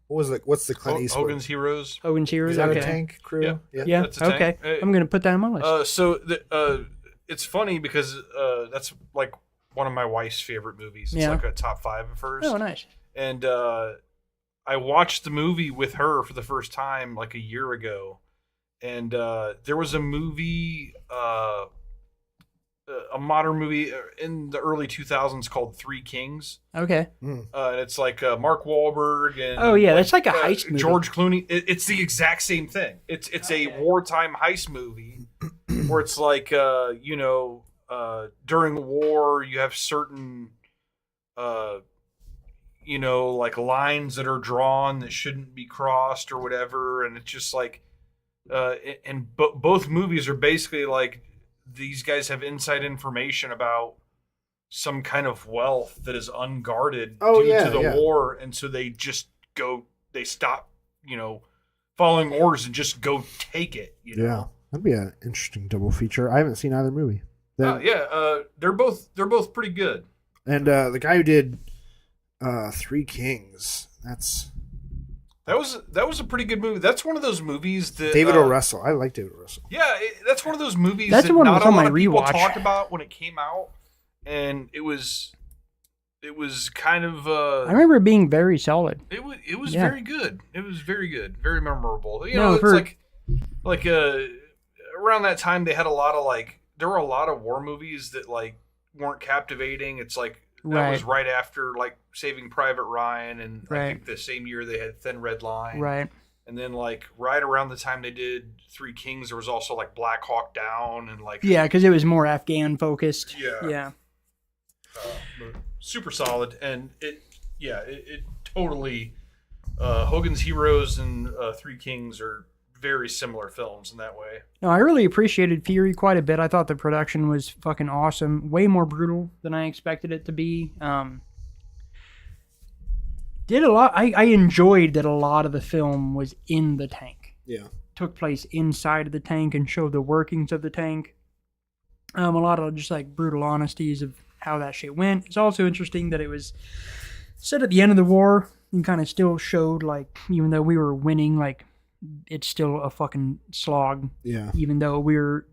what was it? What's the Clint Eastwood? Hogan's Heroes. Hogan's Heroes. Is that Okay. a tank crew? Yeah. Yeah. That's a tank. Okay. I'm gonna put that on my list. It's funny because that's like one of my wife's favorite movies. It's Yeah. like a top 5 of hers. Oh, nice. And I watched the movie with her for the first time like a year ago. And there was a movie, a modern movie in the early 2000s called Three Kings. Okay. And it's like Mark Wahlberg and Oh, yeah, that's like a heist movie. George Clooney. It's the exact same thing. It's a wartime heist movie where it's like during the war you have certain like lines that are drawn that shouldn't be crossed or whatever, and it's just like both movies are basically like these guys have inside information about some kind of wealth that is unguarded due to the war, and so they just stop following orders and just go take it. Yeah, that'd be an interesting double feature. I haven't seen either movie. They're both pretty good. And the guy who did Three Kings, That was a pretty good movie. That's one of those movies that David O. Russell. I like David O. Russell. Yeah, that's one of those movies That's that one not that's a on lot my of people rewatch. talked about when it came out, and it was kind of. I remember it being very solid. It was Yeah. very good. It was very good, very memorable. No, It's for- like around that time they had a lot of there were a lot of war movies that like weren't captivating. It's like that was right after like Saving Private Ryan, and I think the same year they had Thin Red Line. Right. And then like right around the time they did Three Kings, there was also like Black Hawk Down and like Yeah, because it was more Afghan focused. Yeah. Yeah. but super solid, and it totally Hogan's Heroes and Three Kings are very similar films in that way. No, I really appreciated Fury quite a bit. I thought the production was fucking awesome. Way more brutal than I expected it to be. Did a lot. I enjoyed that a lot of the film was in the tank. Yeah. Took place inside of the tank and showed the workings of the tank. A lot of just like brutal honesties of how that shit went. It's also interesting that it was set at the end of the war and kind of still showed like, even though we were winning, like it's still a fucking slog. Yeah. Even though we're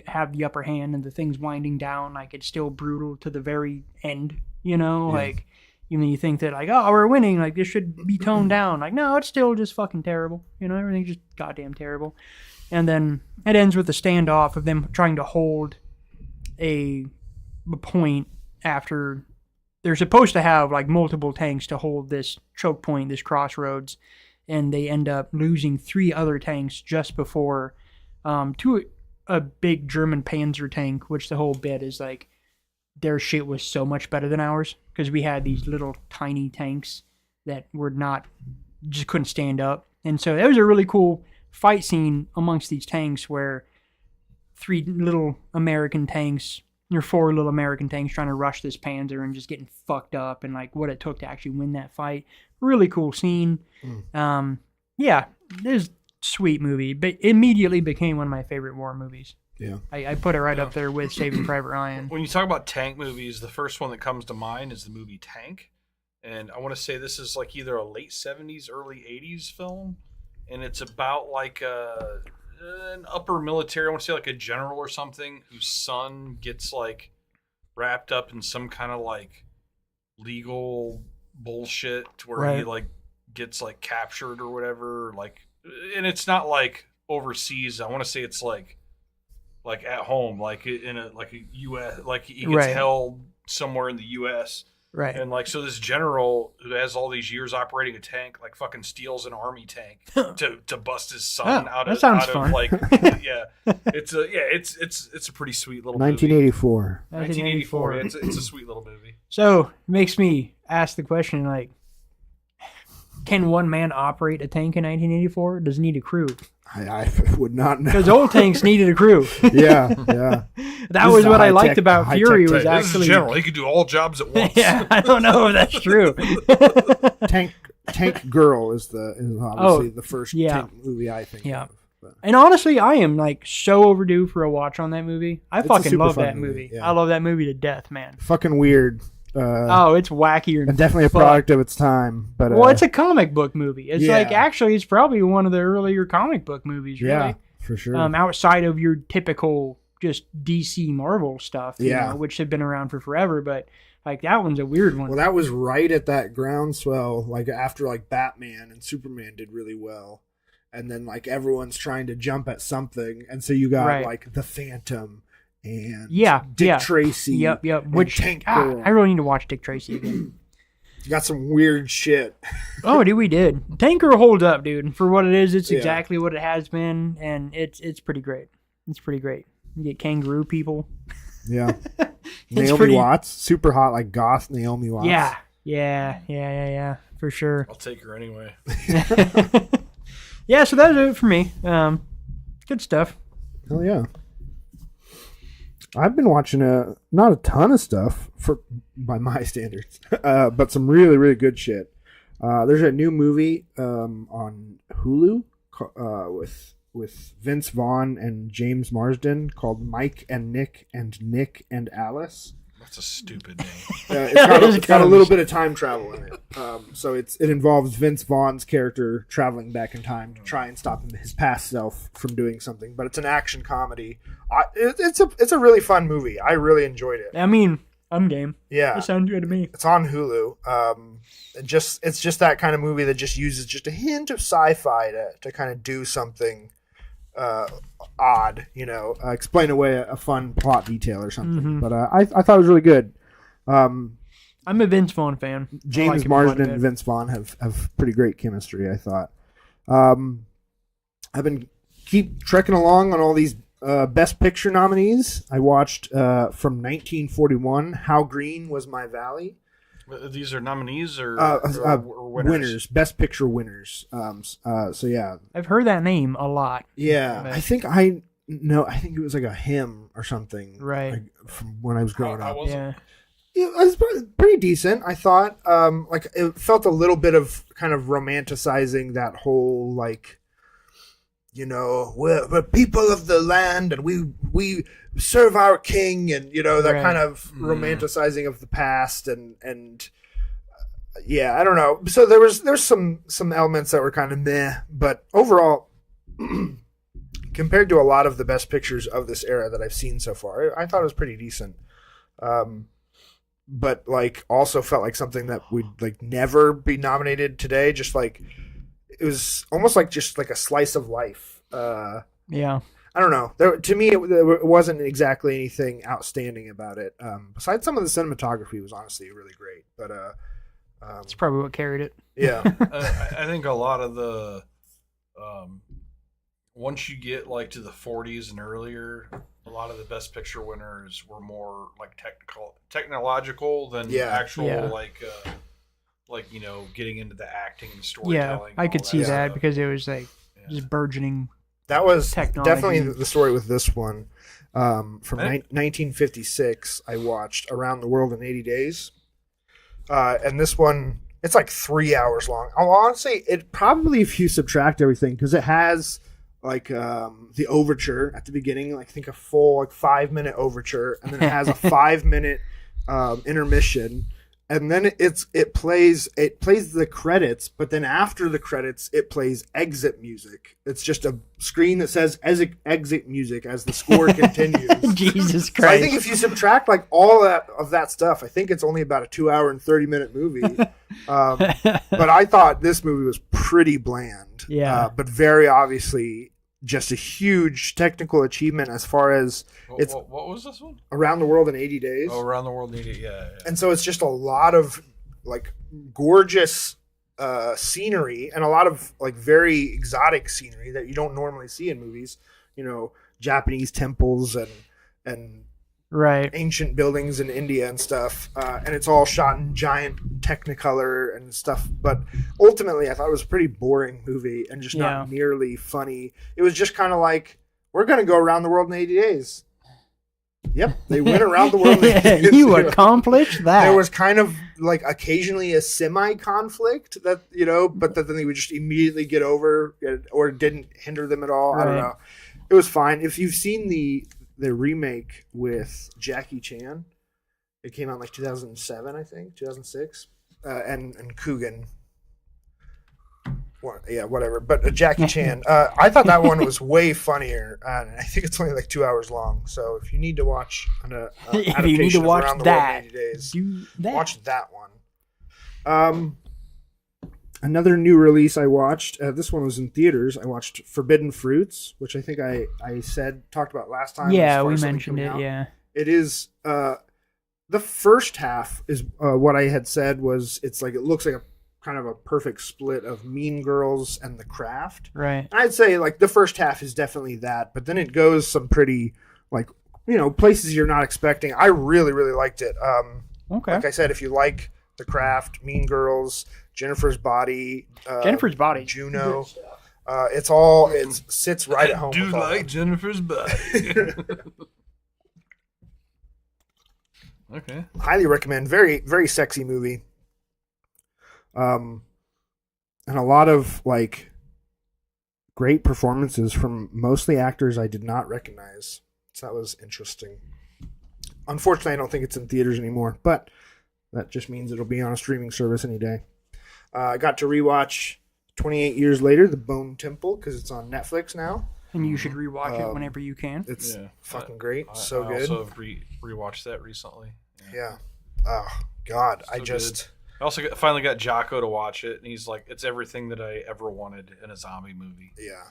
have the upper hand and the thing's winding down, like it's still brutal to the very end, like even you think that like, oh, we're winning, like this should be toned down. Like, no, it's still just fucking terrible. Everything's just goddamn terrible. And then it ends with the standoff of them trying to hold a point after they're supposed to have like multiple tanks to hold this choke point, this crossroads, and they end up losing 3 other tanks just before to a big German Panzer tank, which the whole bit is like their shit was so much better than ours because we had these little tiny tanks that were not, just couldn't stand up. And so that was a really cool fight scene amongst these tanks where 4 little American tanks trying to rush this Panzer and just getting fucked up, and like what it took to actually win that fight. Really cool scene. Yeah, it was a sweet movie, but immediately became one of my favorite war movies. Yeah. I put it right up there with Saving Private Ryan. When you talk about tank movies, the first one that comes to mind is the movie Tank. And I want to say this is like either a late 70s, early 80s film. And it's about like an upper military, I want to say like a general or something, whose son gets like wrapped up in some kind of like legal bullshit to where he like gets like captured or whatever. Like, and it's not like overseas. I want to say it's like at home, like in a U.S., like he gets held somewhere in the U.S. Right. And like, so this general who has all these years operating a tank, like fucking steals an army tank to bust his son out of. That sounds out fun. Of like, yeah, it's a pretty sweet little 1984. movie. 1984. Yeah, it's a sweet little movie. So it makes me ask the question, like, can one man operate a tank in 1984? Does it need a crew? I would not know. Because old tanks needed a crew. Yeah. That was what I liked about Fury was This is actually general. He could do all jobs at once. Yeah, I don't know if that's true. Tank Girl is obviously the first tank movie I think of. But. And honestly, I am like so overdue for a watch on that movie. I fucking love that movie. Yeah. I love that movie to death, man. Fucking weird. It's wackier. And definitely a product of its time. But well, it's a comic book movie. It's like actually, it's probably one of the earlier comic book movies. Really. Yeah, for sure. Outside of your typical just DC Marvel stuff, you know, which have been around for forever, but like that one's a weird one. Well, that was right at that groundswell, like after like Batman and Superman did really well, and then like everyone's trying to jump at something, and so you got like the Phantom. And Dick Tracy. Yep. Which Tank Girl. I really need to watch Dick Tracy again. You got some weird shit. Oh, dude, we did. Tank Girl holds up, dude. For what it is, it's exactly what it has been, and it's pretty great. It's pretty great. You get kangaroo people. Yeah. Naomi Watts, super hot, like goth Naomi Watts. Yeah. For sure. I'll take her anyway. Yeah, so that was it for me. Good stuff. Hell yeah. I've been watching not a ton of stuff by my standards, but some really, really good shit. There's a new movie on Hulu with Vince Vaughn and James Marsden called Mike and Nick and Alice. That's a stupid name. It's got a little bit of time travel in it. So it involves Vince Vaughn's character traveling back in time to try and stop his past self from doing something. But it's an action comedy. It's a really fun movie. I really enjoyed it. I mean, I'm game. Yeah, it sounds good to me. It's on Hulu. It's just that kind of movie that just uses just a hint of sci-fi to kind of do something odd, explain away a fun plot detail or something. Mm-hmm. But I thought it was really good. I'm a Vince Vaughn fan. James Marsden and Vince Vaughn have pretty great chemistry, I thought. I've been keep trekking along on all these Best Picture nominees. I watched from 1941, How Green Was My Valley. These are nominees or winners? Best Picture winners. So yeah, I've heard that name a lot. Yeah, I think it was like a hymn or something, right? Like, from when I was growing up. Yeah, it was pretty decent. I thought, like it felt a little bit of kind of romanticizing that whole like, we're people of the land and we serve our king, and that kind of romanticizing of the past and yeah, I don't know. So there's some elements that were kind of meh, but overall, compared to a lot of the best pictures of this era that I've seen so far, I thought it was pretty decent. But like also felt like something that would like never be nominated today. Just like it was almost like just like a slice of life. Yeah. I don't know. To me, it wasn't exactly anything outstanding about it. Besides, some of the cinematography was honestly really great. But it's probably what carried it. Yeah, I think a lot of the once you get like to the 40s and earlier, a lot of the Best Picture winners were more like technological than actual like getting into the acting and storytelling. I could see that stuff. because it was like just burgeoning. That was technology. definitely the story with this one. From 1956, I watched Around the World in 80 Days. And this one, it's like 3 hours long. I'll honestly, it probably, if you subtract everything, because it has like the overture at the beginning, like I think a full 5-minute overture, and then it has a 5-minute intermission. And then it plays the credits, but then after the credits, it plays exit music. It's just a screen that says exit music as the score continues. Jesus Christ! So I think if you subtract like all of that stuff, I think it's only about a 2-hour and 30-minute movie. But I thought this movie was pretty bland. But very obviously just a huge technical achievement as far as it's. What was this one? Around the World in 80 Days. Oh, Around the World in 80 yeah. And so it's just a lot of like gorgeous scenery and a lot of like very exotic scenery that you don't normally see in movies. Japanese temples and ancient buildings in India and stuff. And it's all shot in giant Technicolor and stuff. But ultimately, I thought it was a pretty boring movie and just not nearly funny. It was just kind of like, we're going to go around the world in 80 days. Yep, they went around the world. You accomplished that. There was kind of like occasionally a semi-conflict that, but that then they would just immediately get over or it didn't hinder them at all. I don't know. It was fine. If you've seen the remake with Jackie Chan, it came out in like 2007, I think, 2006, and Coogan. Whatever. But Jackie Chan, I thought that one was way funnier. And I think it's only like 2 hours long. So if you need to watch an adaptation you need to watch Around the that, World in 80 Days, do that. watch that one. Another new release I watched. This one was in theaters. I watched Forbidden Fruits, which I think I talked about last time. Yeah, we mentioned it. Yeah, it is. The first half is what I had said was it's like it looks like a kind of a perfect split of Mean Girls and The Craft. Right. And I'd say like the first half is definitely that, but then it goes some pretty like places you're not expecting. I really really liked it. Okay. Like I said, if you like The Craft, Mean Girls, Jennifer's Body, Juno, it sits right at home. Do like Jennifer's Body. Okay. Highly recommend. Very very sexy movie. And a lot of like great performances from mostly actors I did not recognize. So that was interesting. Unfortunately, I don't think it's in theaters anymore, but that just means it'll be on a streaming service any day. I got to rewatch 28 Years Later, The Bone Temple, because it's on Netflix now. And you should rewatch it whenever you can. It's fucking great. I good. I also have rewatched that recently. Yeah. Oh, God. So good. I also finally got Jocko to watch it, and he's like, it's everything that I ever wanted in a zombie movie. Yeah.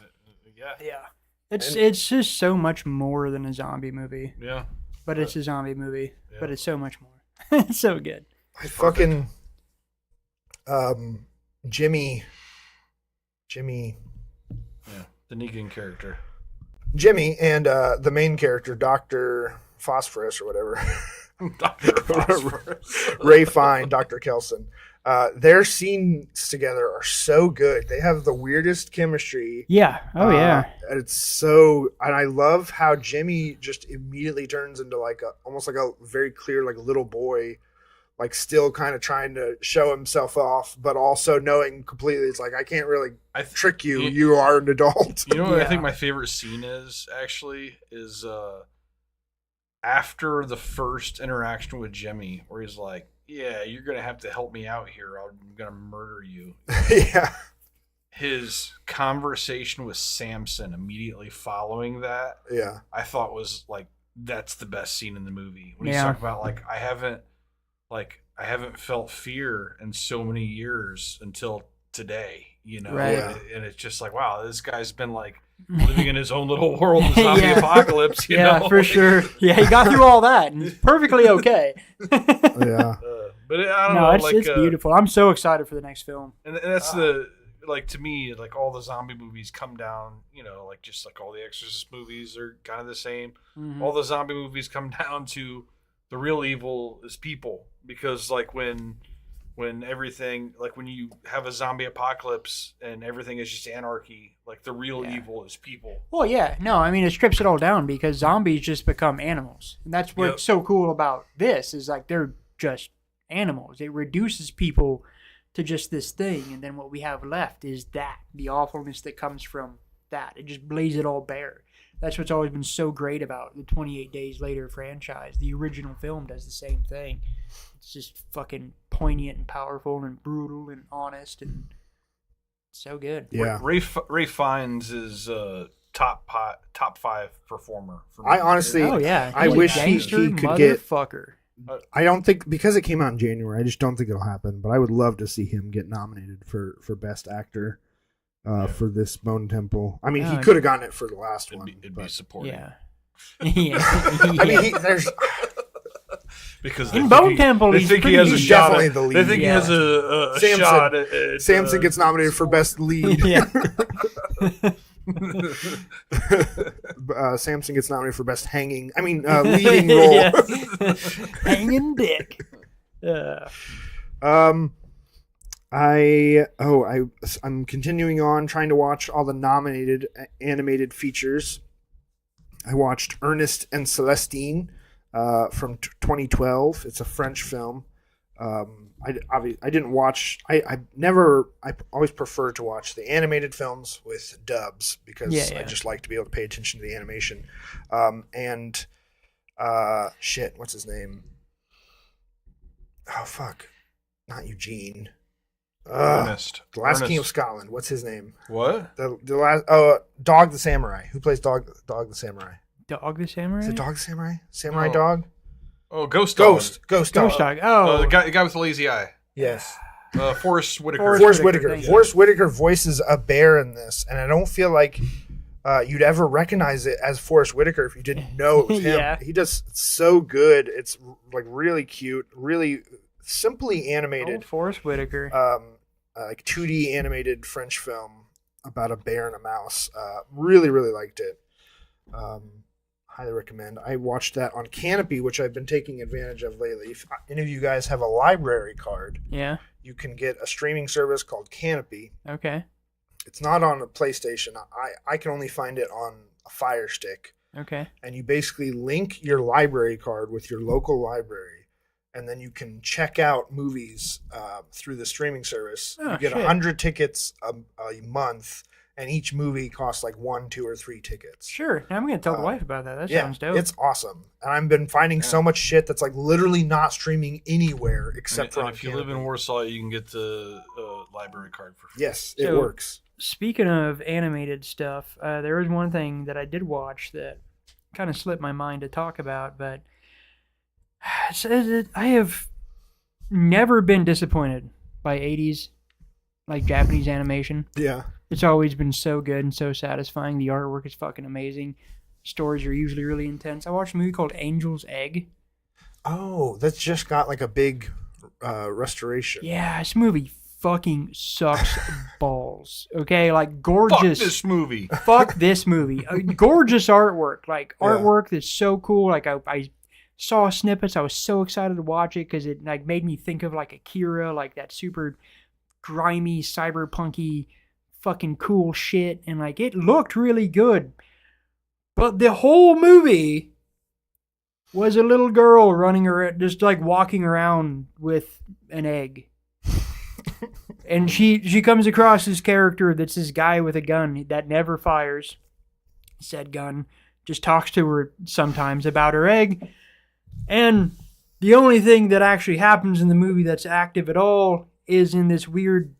It's just so much more than a zombie movie. Yeah. But it's a zombie movie. Yeah. But it's so much more. It's so good. I fucking Jimmy. Yeah, the Negan character. Jimmy and the main character, Dr. Phosphorus or whatever. Dr. Phosphorus. Ray Fine, Dr. Kelson. Their scenes together are so good. They have the weirdest chemistry. Yeah. Oh, yeah. And I love how Jimmy just immediately turns into like almost like a very clear, like little boy, like still kind of trying to show himself off, but also knowing completely it's like, I can't really trick you. You are an adult. You know what I think my favorite scene is after the first interaction with Jimmy, where he's like, yeah, you're going to have to help me out here. I'm going to murder you. Yeah. His conversation with Samson immediately following that, I thought was like, that's the best scene in the movie. When he's talking about like, I haven't felt fear in so many years until today, Right. And it's just like, wow, this guy's been like living in his own little world, the zombie apocalypse. You know? For sure. Yeah, he got through all that and he's perfectly okay. Yeah. But I don't know. It's beautiful. I'm so excited for the next film. And that's like to me, like all the zombie movies come down, like just like all the Exorcist movies are kind of the same. Mhm. All the zombie movies come down to the real evil is people, because like when everything, like when you have a zombie apocalypse and everything is just anarchy, like the real evil is people. Well, yeah, no, I mean it strips it all down because zombies just become animals, and that's what's so cool about this is like they're just animals. It reduces people to just this thing, and then what we have left is that the awfulness that comes from that. It just lays it all bare. That's what's always been so great about the 28 Days Later franchise. The original film does the same thing. It's just fucking poignant and powerful and brutal and honest and so good. Yeah. Ray Fiennes is top 5 performer for me. I honestly, I wish he could get. I don't think, because it came out in January, I just don't think it'll happen. But I would love to see him get nominated for Best Actor for this Bone Temple. I mean, he could have gotten it for the last one. It'd be supporting. Yeah. I mean, there's because in Bone Temple, they think he has a shot. Definitely the lead. They think he has a shot. At, Samson gets nominated for Best Lead. Yeah. Samson gets nominated for Best Leading role. Hanging dick. I'm continuing on trying to watch all the nominated animated features. I watched Ernest and Celestine from 2012. It's a French film. I didn't watch. I always prefer to watch the animated films with dubs because I just like to be able to pay attention to the animation. What's his name? Oh fuck, not Eugene. Ernest. The Last King of Scotland. What's his name? What? The last Dog the Samurai. Who plays Dog the Samurai? Dog the Samurai? Is it Dog the Samurai? Samurai Dog? Oh, Ghost Dog. Ghost Dog. Oh. The guy with the lazy eye. Yes. Forrest Whitaker. Forrest Whitaker voices a bear in this, and I don't feel like you'd ever recognize it as Forrest Whitaker if you didn't know it was him. Yeah. He does so good. It's like really cute, really simply animated. Old Forrest Whitaker. Like 2D animated French film about a bear and a mouse. Really, really liked it. Highly recommend. I watched that on Canopy, which I've been taking advantage of lately. If any of you guys have a library card, you can get a streaming service called Canopy. Okay. It's not on a PlayStation. I can only find it on a Fire Stick. Okay. And you basically link your library card with your local library, and then you can check out movies through the streaming service. You get 100 tickets a month, and each movie costs like 1, 2, or 3 tickets. Sure. I'm going to tell the wife about that. That sounds dope. It's awesome. And I've been finding so much shit that's like literally not streaming anywhere except for on if you live in Warsaw, you can get the library card for free. Yes, it works. Speaking of animated stuff, there was one thing that I did watch that kind of slipped my mind to talk about, but I have never been disappointed by 80s like Japanese animation. Yeah. It's always been so good and so satisfying. The artwork is fucking amazing. Stories are usually really intense. I watched a movie called Angel's Egg. Oh, that's just got like a big restoration. Yeah, this movie fucking sucks balls. Okay, like gorgeous. Fuck this movie. Fuck this movie. Gorgeous artwork. Like artwork that's so cool. Like I saw snippets. I was so excited to watch it because it like made me think of like ckery, like that super grimy, cyberpunky, fucking cool shit. And like it looked really good. But the whole movie was a little girl running around, just like walking around with an egg. And she comes across this character that's this guy with a gun that never fires. Said gun. Just talks to her sometimes about her egg. And the only thing that actually happens in the movie that's active at all is in this weird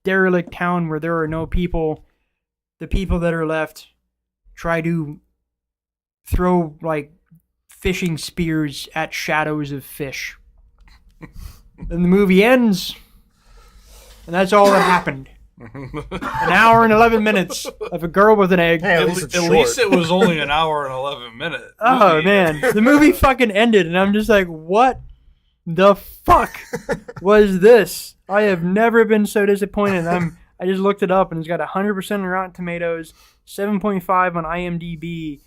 derelict town where there are no people. The people that are left try to throw like fishing spears at shadows of fish. And the movie ends, and that's all that happened. An hour and 11 minutes of a girl with an egg. Hey, At least it was only an hour and 11 minutes. Oh, man. The movie fucking ended, and I'm just like, what the fuck was this? I have never been so disappointed. I just looked it up, and it's got 100% on Rotten Tomatoes, 7.5 on IMDb,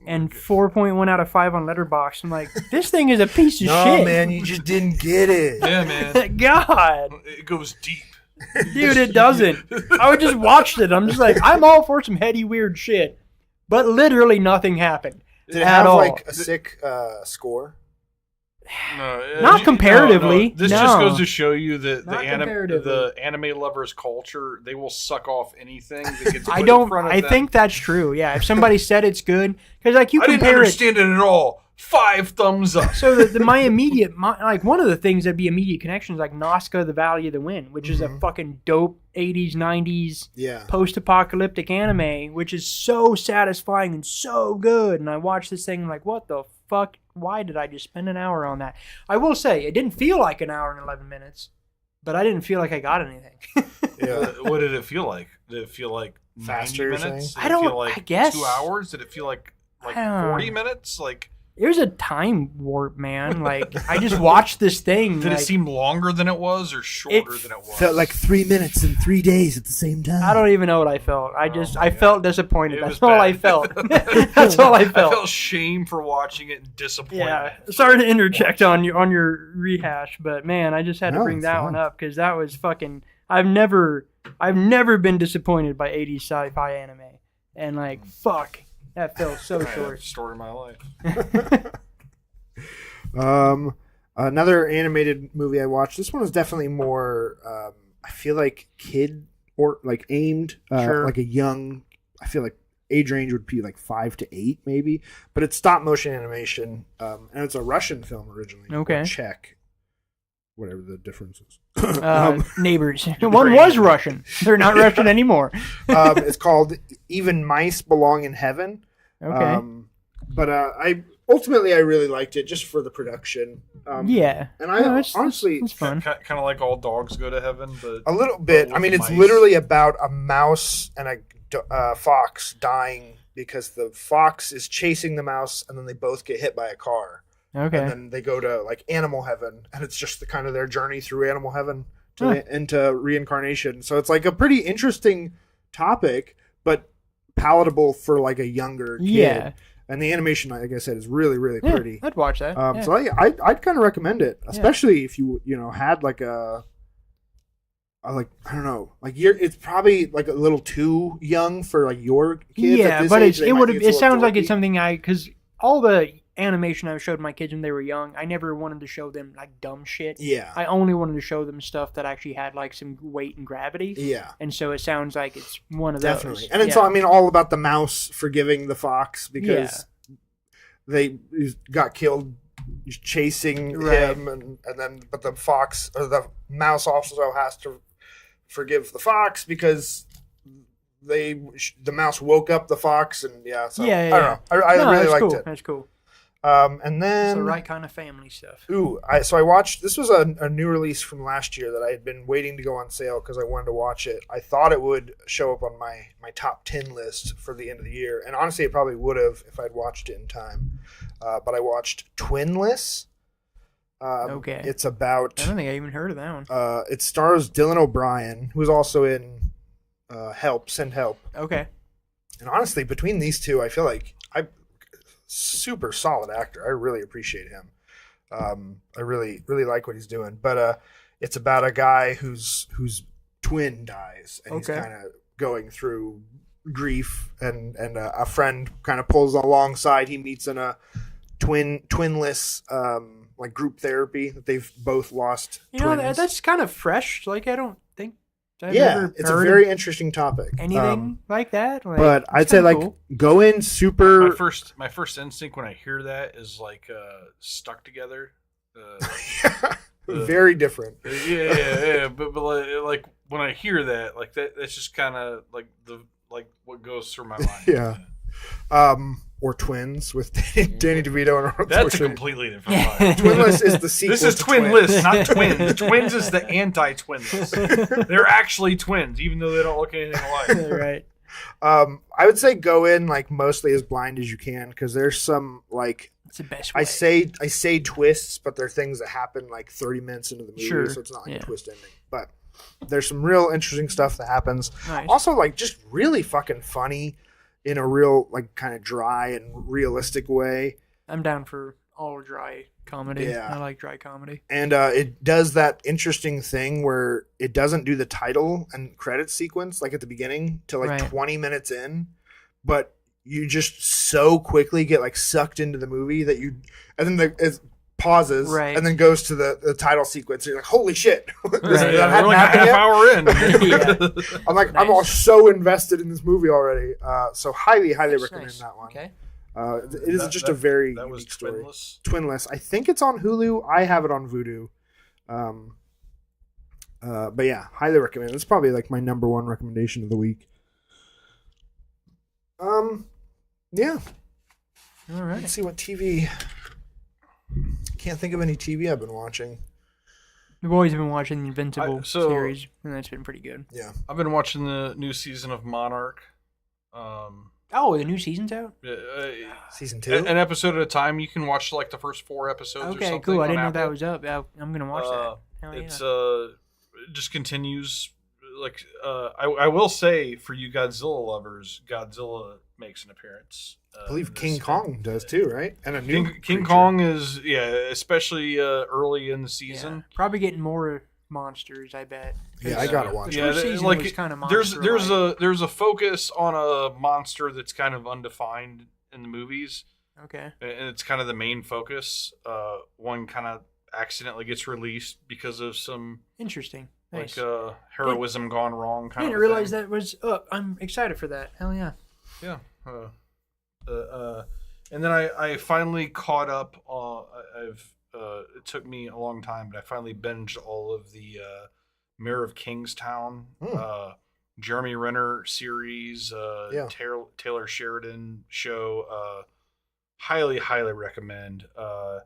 and 4.1 out of 5 on Letterboxd. I'm like, this thing is a piece of shit. No, man, you just didn't get it. Yeah, man. God. It goes deep. Dude, it doesn't. I would just watched it. I'm just like, I'm all for some heady, weird shit. But literally nothing happened. Did it at have all. like a sick score? No, Not comparatively, This no. just goes to show you that Not comparatively. the anime lovers culture, they will suck off anything that gets put I in don't. front of I them. think that's true. Yeah, if somebody said it's good, because like you I didn't compare it. understand it at all. 5 thumbs up. So like one of the things that'd be immediate connections, like Nazca: The Valley of the Wind, which is a fucking dope 80s, 90s Yeah. post-apocalyptic anime, which is so satisfying and so good. And I watched this thing and like, what the fuck? Why did I just spend an hour on that? I will say, it didn't feel like an hour and 11 minutes, but I didn't feel like I got anything. Yeah. What did it feel like? Did it feel like Faster, 90 you're minutes? saying? Did it feel like I guess. 2 hours? Did it feel like I don't know. 40 minutes? Like, There's a time warp, man. Like, I just watched this thing. did like, it seem longer than it was or shorter than it was? Felt like 3 minutes and 3 days at the same time. I don't even know what I felt. I my felt disappointed. It That's was all bad. I felt. That's all I I felt. felt shame for watching it and disappointment. Yeah. Sorry to interject on your rehash, but man, I just had to No, bring it's that fine. one up because that was fucking. I've never been disappointed by 80s sci-fi anime, and like fuck, that felt so short. Story of my life. Another animated movie I watched. This one was definitely more. I feel like kid or like aimed, Sure. like a young. I feel like age range would be like 5 to 8 maybe, but it's stop motion animation, and it's a Russian film originally. Okay. Or Czech, whatever the difference is. Neighbors. One was Russian. They're not Russian anymore. It's called Even Mice Belong in Heaven. Okay. But I really liked it just for the production. Yeah. And I honestly, it's fun. Kind of like All Dogs Go to Heaven, but a little bit. with I mean, it's mice. literally about a mouse and a fox dying because the fox is chasing the mouse, and then they both get hit by a car. Okay. And then they go to like animal heaven, and it's just the kind of their journey through animal heaven into reincarnation. So it's like a pretty interesting topic, but palatable for like a younger kid. Yeah. And the animation, like I said, is really, really Yeah, pretty. I'd watch that. Yeah. So I'd kind of recommend it, especially if you had like a like I don't know, like it's probably like a little too young for like your kids. Yeah, at this but age. They it might would think have. it's It a little sounds like it's dorky. something because all the animation I showed my kids when they were young, I never wanted to show them like dumb shit. Yeah, I only wanted to show them stuff that actually had like some weight and gravity. yeah, And so it sounds like it's one of definitely. those. And it's I mean all about the mouse forgiving the fox because he got killed chasing Right. him, and then but the fox or the mouse also has to forgive the fox because the mouse woke up the fox, and I don't know. I No, really that's liked cool. it. That's cool. And It's then the right kind of family stuff. so I watched. This was a new release from last year that I had been waiting to go on sale because I wanted to watch it. I thought it would show up on my top 10 list for the end of the year, and honestly, it probably would have if I'd watched it in time. But I watched Twinless. Okay. It's about. I don't think I even heard of that one. It stars Dylan O'Brien, who was also in Send Help. Okay. And honestly, between these two, I feel like super solid actor. I really appreciate him. I really like what he's doing. But it's about a guy whose twin dies, and he's Okay. kind of going through grief, and a friend kind of pulls alongside. He meets in a twinless like group therapy that they've both lost. You know, twins. that's kind of fresh. Like, I don't think I've yeah, ever it's a heard very interesting topic. anything like that. Like, But I'd it's say kinda like cool. go in super. my first instinct when I hear that is like Stuck Together. Very different. Yeah. But like when I hear that, like that's just kind of like what goes through my mind. Yeah. Or Twins with Danny DeVito and Arnold That's a Schwarzenegger. completely different vibe. Twinless is the sequel. This is to Twinless, not Twins. Twins is the anti-Twinless. They're actually twins, even though they don't look anything alike. Right. I would say go in like mostly as blind as you can because there's some like It's the best way. I say twists, but they're things that happen like 30 minutes into the movie, Sure. so it's not like Yeah. a twist ending. But There's some real interesting stuff that happens. Nice. Also, like, just really fucking funny in a real, like, kind of dry and realistic way. I'm down for all dry comedy. Yeah. I like dry comedy. And it does that interesting thing where it doesn't do the title and credit sequence like at the beginning till like Right. 20 minutes in, but you just so quickly get like sucked into the movie that you, and then it pauses Right. and then goes to the title sequence. And you're like, holy shit. Right. that We're hadn't like a happened half yet. hour in. Yeah. I'm like, I'm Nice. all so invested in this movie already. So highly recommend Nice. that one. Okay. It is just a very that was unique story. Twinless. Twinless. I think it's on Hulu. I have it on Vudu. But yeah, highly recommend. It's probably like my number one recommendation of the week. Yeah. All right. Let's see what TV. Can't think of any TV I've been watching. We've always been watching the Invincible so- series, and that's been pretty good. Yeah. I've been watching the new season of Monarch. Oh, the new season's out? Season 2. An episode at a time. You can watch like the first 4 episodes. or Okay, something cool. I on didn't know that Apple. was up. I'm going to watch that. Hell yeah. It's it just continues. Like I will say for you Godzilla lovers, Godzilla makes an appearance. I believe in King this. Kong does too, right? And a new King creature. Kong is especially early in the Yeah. season. Probably getting more monsters, I bet. Yeah, I gotta watch The it. first season was kind of there's a focus on a monster that's kind of undefined in the movies, Okay. and it's kind of the main focus. One kind of accidentally gets released because of some Interesting. Nice. like heroism gone wrong. I Kind didn't of realize thing. that was up. I'm excited for that. Hell yeah. Yeah. And then I finally caught up. It took me a long time, but I finally binged all of the Mayor of Kingstown, Jeremy Renner series, Yeah. Taylor Sheridan show. Highly recommend. I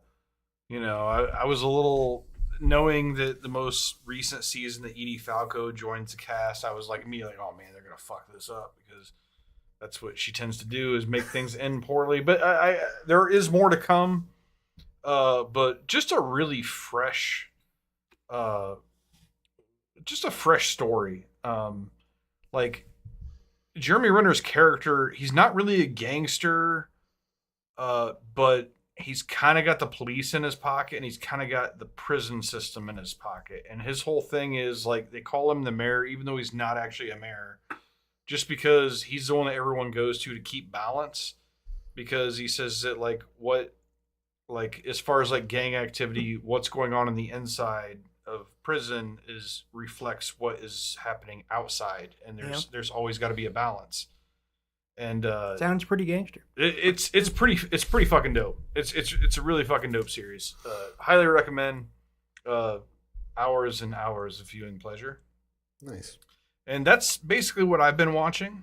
was a little knowing that the most recent season that Edie Falco joins the cast. I was like immediately, oh man, they're gonna fuck this up because that's what she tends to do is make things end poorly. But I there is more to come. But just a really fresh, story. Like Jeremy Renner's character, he's not really a gangster, but he's kind of got the police in his pocket and he's kind of got the prison system in his pocket. And his whole thing is like they call him the mayor, even though he's not actually a mayor, just because he's the one that everyone goes to keep balance. Because he says that as far as like gang activity, what's going on the inside of prison reflects what is happening outside, and there's always got to be a balance. And Sounds pretty gangster. it's pretty fucking dope. It's a really fucking dope series. Highly recommend. Hours and hours of viewing pleasure. Nice. And that's basically what I've been watching.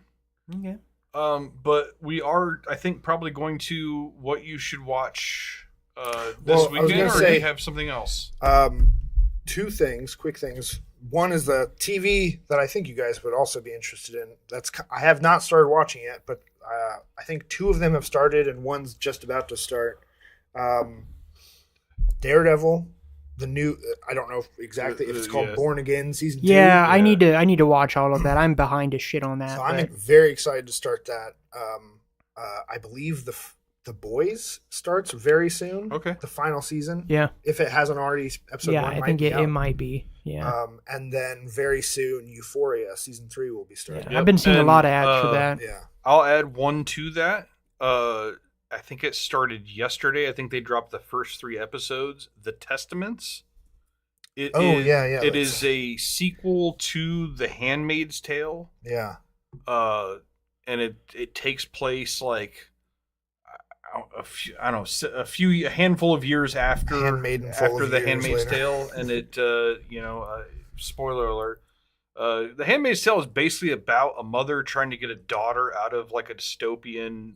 Okay. But we are, I think, probably going to what you should watch this Well, I was weekend, gonna or do say- you have something else? Two things, quick things. One is the TV that I think you guys would also be interested in. I have not started watching yet, but I think 2 of them have started and one's just about to start. Daredevil, the new. I don't know exactly if it's called Yeah. Born Again season 2. Yeah, I need to watch all of that. I'm behind as shit on that. So I'm but- very excited to start that. I believe the Boys starts very soon. Okay. The final season. yeah, If it hasn't already, episode yeah. 1 I might think be it out. might be. Yeah. And then very soon, Euphoria season 3 will be starting. I've been seeing a and, lot of ads for that. Yeah. I'll add one to that. I think it started yesterday. I think they dropped the first 3 episodes. The Testaments. It that's- is a sequel to The Handmaid's Tale. Yeah. And it takes place like a handful of years after Handmaiden full of The years Handmaid's later. Tale, and it spoiler alert. The Handmaid's Tale is basically about a mother trying to get a daughter out of like a dystopian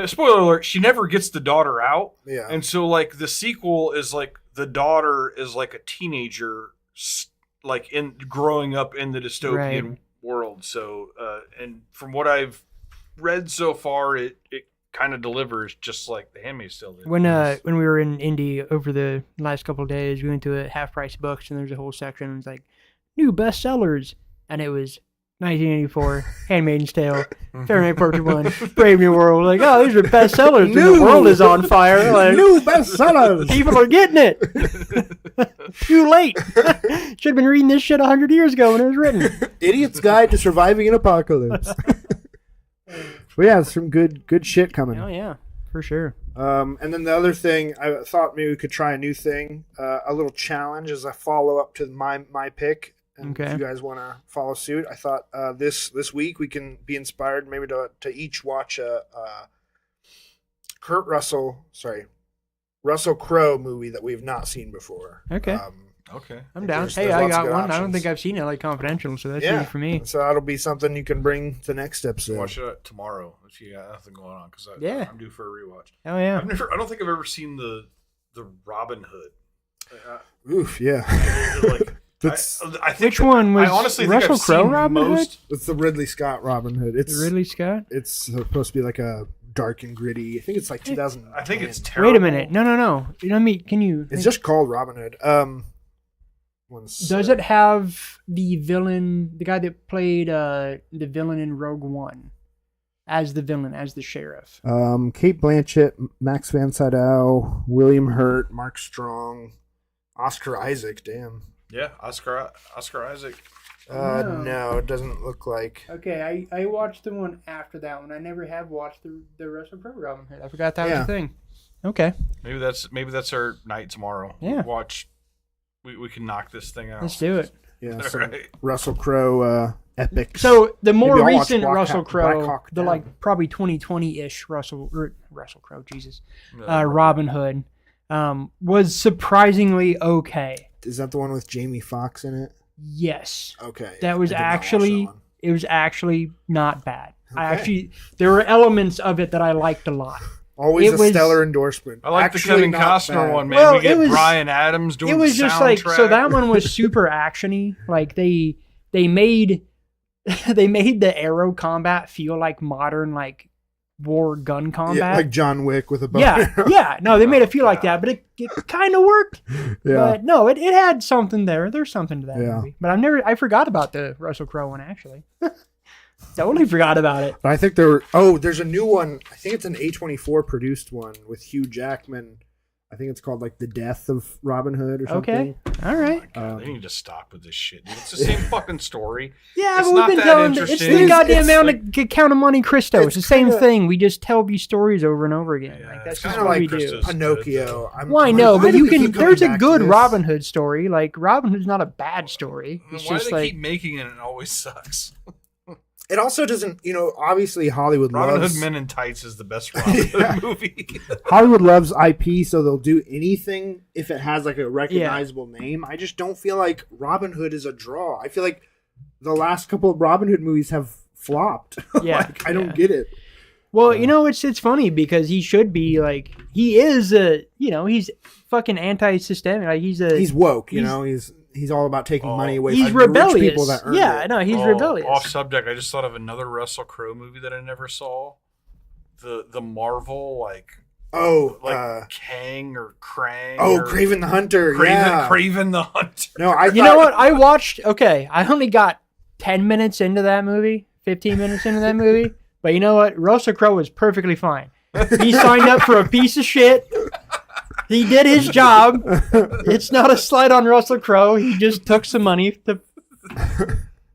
spoiler alert, she never gets the daughter out. Yeah. And so like the sequel is like the daughter is like a teenager like in growing up in the dystopian Right. world. So and from what I've read so far, it kind of delivers just like The Handmaid's Tale did. When we were in Indy over the last couple of days, we went to a Half Price Books, and there's a whole section. And it's like new bestsellers, and it was 1984, Handmaid's Tale, Fahrenheit 451, Brave New World. Like, oh, these are bestsellers. And the world is on fire. Like, New bestsellers. people are getting it. Too late. Should have been reading this shit 100 years ago when it was written. Idiot's Guide to Surviving an Apocalypse. Well, yeah, some good shit coming. Oh yeah, for sure. And then the other thing, I thought maybe we could try a new thing, a little challenge as a follow up to my pick. And Okay. if you guys want to follow suit, I thought this week we can be inspired maybe to each watch a Russell Crowe movie that we've not seen before. Okay. Okay. I'm down. there's Hey, I lots of got good one. I don't options. think I've seen it, like Confidential, so that's Yeah. easy for me. So that'll be something you can bring to next episode. Watch it tomorrow if you got nothing going on, because Yeah. I'm due for a rewatch. Oh yeah. I don't think I've ever seen the Robin Hood. Oof, yeah. Like, That's I think Which one was I honestly Russell think I've Crowe seen Robin Hood? most. it's the Ridley Scott Robin Hood. It's Ridley Scott? It's supposed to be like a dark and gritty. I think it's like 2000. I think it's terrible. Wait a minute. No. Let me. Can you? It's just called Robin Hood. Does it have the villain, the guy that played the villain in Rogue One, as the villain, as the sheriff? Kate Blanchett, Max Van Sydow, William Hurt, Mark Strong, Oscar Isaac. Damn. Yeah, Oscar Isaac. No, it doesn't look like. Okay, I watched the one after that one. I never have watched the Russell Crowe Robin Hood. I forgot that was Yeah. a thing. Okay, Maybe that's our night tomorrow. Yeah. Watch. We can knock this thing out. let's do it. Yeah, All so right. Russell Crowe epic. So the more Maybe I'll watch recent Black Russell Black Crowe, Hawk the Down. like probably 2020-ish Russell Crowe, Jesus, Robin Hood, was surprisingly okay. Is that the one with Jamie Foxx in it? Yes, Okay, that was I did not watch actually that one. it was actually not bad. Okay. There were elements of it that I liked a lot. Always it a was- stellar endorsement. I like Actually the Kevin not Costner bad. one, man. Well, we get it was- Bryan Adams doing It was the just soundtrack. like, so that one was super actiony. Like they made the aero combat feel like modern like war gun combat. Yeah, like John Wick with a bow. Yeah. No, they made it feel like that, but it kind of worked. Yeah. But no, it had something there. There's something to that Yeah. movie. But I forgot about the Russell Crowe one actually. Totally forgot about it. But I think there's a new one. I think it's an A24 produced one with Hugh Jackman. I think it's called like The Death of Robin Hood or something. Okay. All right. God, they need to stop with this shit, dude. It's the same fucking story. Yeah, It's but not we've been that telling it's interesting. the goddamn It's amount of Count of Monte Cristo. It's the same kinda- thing. We just tell these stories over and over again. Yeah, Like it's that's kinda just what like we do. Christo's Pinocchio. Well, I know, why but do you we can. keep coming There's a back to good this? Robin Hood story. Like Robin Hood's not a bad story. It's Why do just they like keep making it and it always sucks? It also doesn't, obviously Hollywood Robin loves Hood Men in Tights is the best Robin Hood movie. Hollywood loves IP, so they'll do anything if it has like a recognizable name. I just don't feel like Robin Hood is a draw. I feel like the last couple of Robin Hood movies have flopped. Yeah, Like, I don't yeah. get it. well, it's funny because he should be like he is he's fucking anti-systemic. Like He's woke, he's all about taking money away he's from the rich rebellious. people that earn Yeah, it. no, he's Oh, rebellious. Off subject, I just thought of another Russell Crowe movie that I never saw. The Marvel Kang or Krang. or Craven the Hunter. Craven the Hunter. No, I You know what? I watched. Okay, I only got 10 minutes into that movie, 15 minutes into that movie. But you know what? Russell Crowe was perfectly fine. He signed up for a piece of shit. He did his job. It's not a slight on Russell Crowe. He just took some money to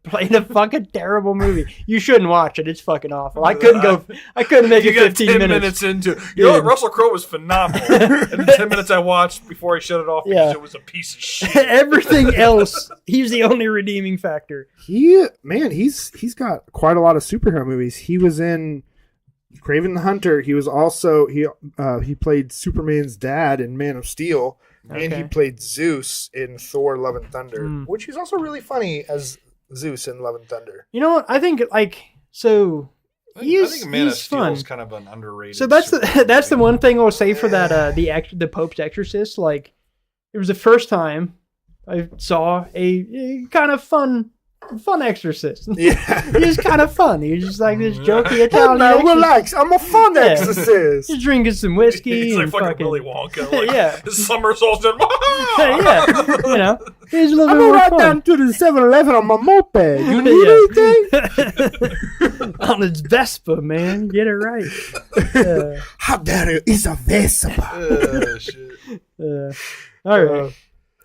play a fucking terrible movie. You shouldn't watch it. It's fucking awful. I couldn't make You it got 15 10 minutes. minutes into. You know what? Dude. Russell Crowe was phenomenal. And the 10 minutes I watched before I shut it off because Yeah. it was a piece of shit. Everything else, he's the only redeeming factor. he's got quite a lot of superhero movies. He was in Craven the Hunter. He was also he played Superman's dad in Man of Steel, and he Okay. played Zeus in Thor: Love and Thunder, Mm. which he's also really funny as Zeus in Love and Thunder. You know what? I think so. I He's think Man of he's Steel fun. is kind of an underrated. So that's superhero that's the movie. one thing I'll say for that the Pope's Exorcist. Like, it was the first time I saw a kind of fun fun exorcist. Yeah. He's kind of fun. He's just like this jokey Italian. Now exorcist. relax. I'm a fun exorcist. He's drinking some whiskey. He's like and fucking Willy Wonka. Like, yeah. His somersaults in. Yeah. You know, he's a little I'm bit gonna more ride fun. down to the 7-Eleven on my moped. You need anything? On his Vespa, man. Get it right. How dare you? It's a Vespa. Shit. All right.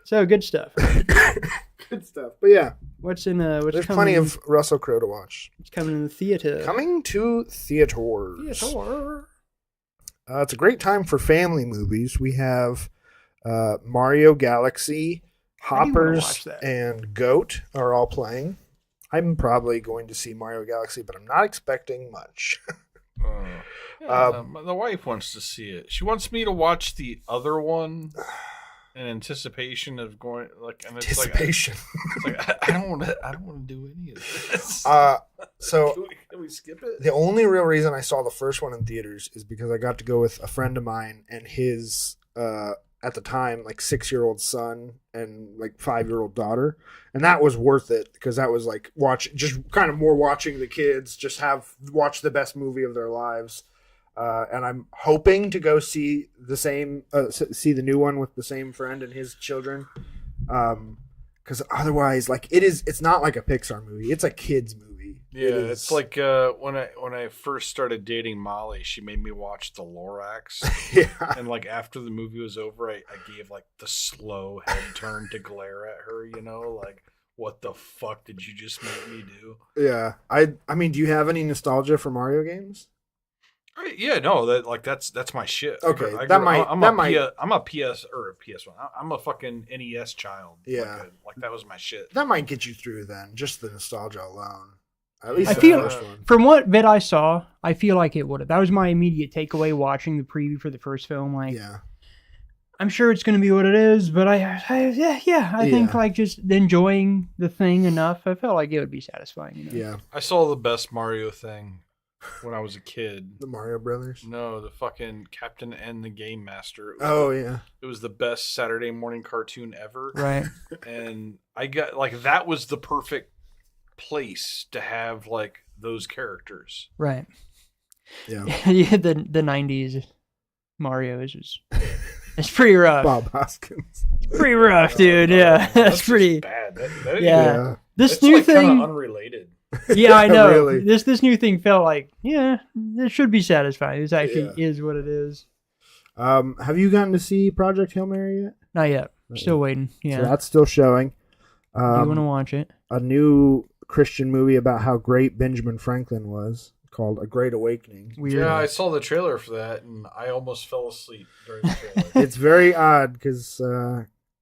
So good stuff. Good stuff. But yeah, What's there's coming? plenty of Russell Crowe to watch. What's coming in the theater? Coming to theaters. It's a great time for family movies. We have Mario Galaxy, I do wanna watch Hoppers, that. and Goat are all playing. I'm probably going to see Mario Galaxy, but I'm not expecting much. The wife wants to see it. She wants me to watch the other one in anticipation of going. Like, and it's Anticipation. I don't want to. I don't want to do any of this. So Can we skip it? the only real reason I saw the first one in theaters is because I got to go with a friend of mine and his at the time like 6-year-old son and like 5-year-old daughter, and that was worth it because that was like just kind of more watching the kids just watch the best movie of their lives. And I'm hoping to go see see the new one with the same friend and his children, because otherwise, like it's not like a Pixar movie; it's a kids movie. Yeah, it's like when I first started dating Molly, she made me watch the Lorax, yeah, and like after the movie was over, I gave like the slow head turn to glare at her. You know, like what the fuck did you just make me do? yeah. I mean, do you have any nostalgia for Mario games? Yeah, no, that's my shit. Okay, I'm a PS or a PS1. I'm a fucking NES child. Yeah, like that was my shit. That might get you through then, just the nostalgia alone. At least I the feel first one. from what bit I saw, I feel like it would have. That was my immediate takeaway watching the preview for the first film. Like, Yeah, I'm sure it's going to be what it is, but I think like just enjoying the thing enough, I felt like it would be satisfying. You know? yeah. I saw the best Mario thing when I was a kid. The Mario Brothers. No, the fucking Captain and the Game Master. Yeah. It was the best Saturday morning cartoon ever. Right. And I got like that was the perfect place to have like those characters. Right. Yeah. Yeah, the 90s Mario is just it's pretty rough. Bob Hoskins. Pretty rough, dude. Yeah. That's just pretty bad. Yeah. This It's new like thing kinda unrelated. Yeah, I know. Really. This new thing felt like, it should be satisfying. This actually is what it is. Have you gotten to see Project Hail Mary yet? Not yet. Still waiting. Yeah. So that's still showing. Do you want to watch it? A new Christian movie about how great Benjamin Franklin was called A Great Awakening. Weird. Yeah, I saw the trailer for that and I almost fell asleep during the trailer. It's very odd because,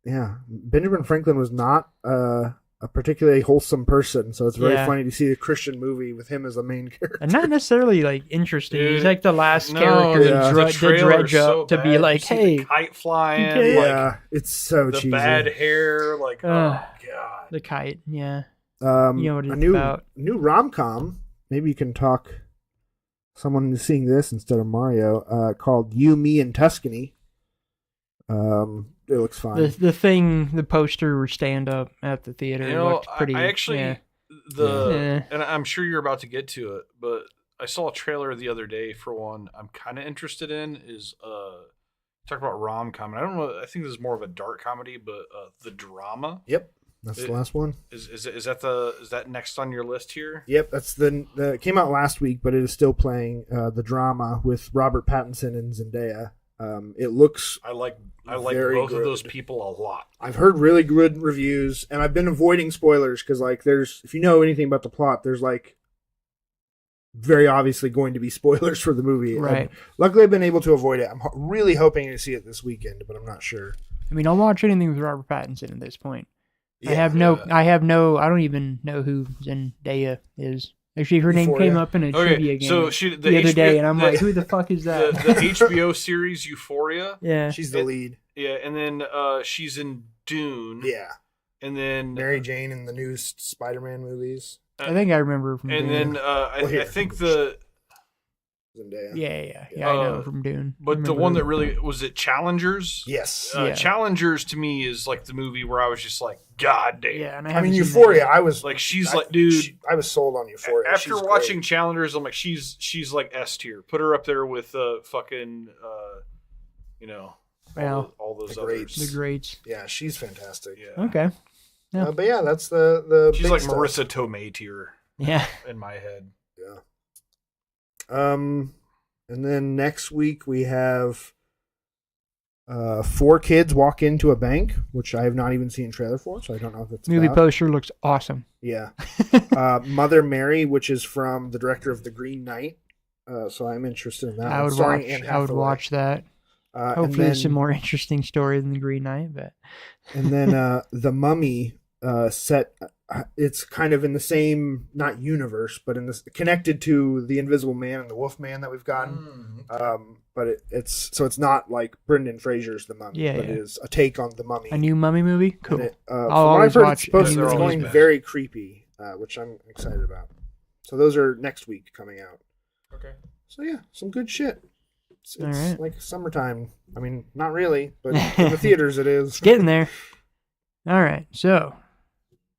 Benjamin Franklin was not a particularly wholesome person, so it's very funny to see a Christian movie with him as the main character. And not necessarily like interesting. Dude, He's like the last no, character the to trailer's dredge up so to bad. be You like, see hey, the kite flying, okay. like It's so the cheesy. bad hair, like oh god. the kite. Yeah. You know what it's a new about. new rom-com. Maybe you can talk someone into seeing this instead of Mario. Called You, Me, and Tuscany. It looks fine. The poster or stand up at the theater looked pretty. I actually Yeah. and I'm sure you're about to get to it, but I saw a trailer the other day for one I'm kind of interested in is talk about rom-com. I don't know. I think this is more of a dark comedy, but The Drama. Yep, that's the last one. Is that next on your list here? Yep, that's it came out last week, but it is still playing. The Drama with Robert Pattinson and Zendaya. It looks. I like very both good. of those people a lot. I've heard really good reviews, and I've been avoiding spoilers because, like, if you know anything about the plot, there's like very obviously going to be spoilers for the movie. Right. Luckily, I've been able to avoid it. I'm really hoping to see it this weekend, but I'm not sure. I mean, I'll watch anything with Robert Pattinson at this point. Yeah, I don't even know who Zendaya is. Actually, her name Euphoria. came up in a trivia game So the other day, and I'm like, who the fuck is that? The HBO series Euphoria. Yeah. She's the lead. Yeah, and then she's in Dune. Yeah. And then Mary Jane in the new Spider-Man movies. I think I remember her from and Dune. then I think the Zendaya. Yeah. I know from Dune. But the one that really was it Challengers? Yes. Yeah. Challengers to me is like the movie where I was just like, God damn. Yeah, and I mean, Euphoria. I was Like she's like, dude. I was sold on Euphoria. After She's watching great. Challengers, I'm like, she's like S tier. Put her up there with fucking Well, all those the others. greats. the greats. Yeah, she's fantastic. Yeah. Okay. Yeah. But yeah, that's the She's big like stuff. Marissa Tomei tier Yeah. in my head. Yeah. And then next week we have 4 kids walk into a bank, which I have not even seen a trailer for, so I don't know if it's Movie about. poster looks awesome. Yeah. Mother Mary, which is from the director of The Green Knight. So I'm interested in that. I one, would starring watch. Anne I would Hathaway. watch that. And Hopefully, then, it's a more interesting story than the Green Knight. But and then The Mummy set. It's kind of in the same, not universe, but in this connected to the Invisible Man and the Wolf Man that we've gotten. But it's not like Brendan Fraser's The Mummy, Yeah, but yeah. it is a take on The Mummy. a new Mummy movie, And cool. it, I'll from what I've always heard, watch it's supposed any to They're it's always going best. very creepy, which I'm excited about. So those are next week coming out. Okay. So yeah, some good shit. It's All right. like summertime. I mean, not really, but in the theaters it is. It's getting there. All right, so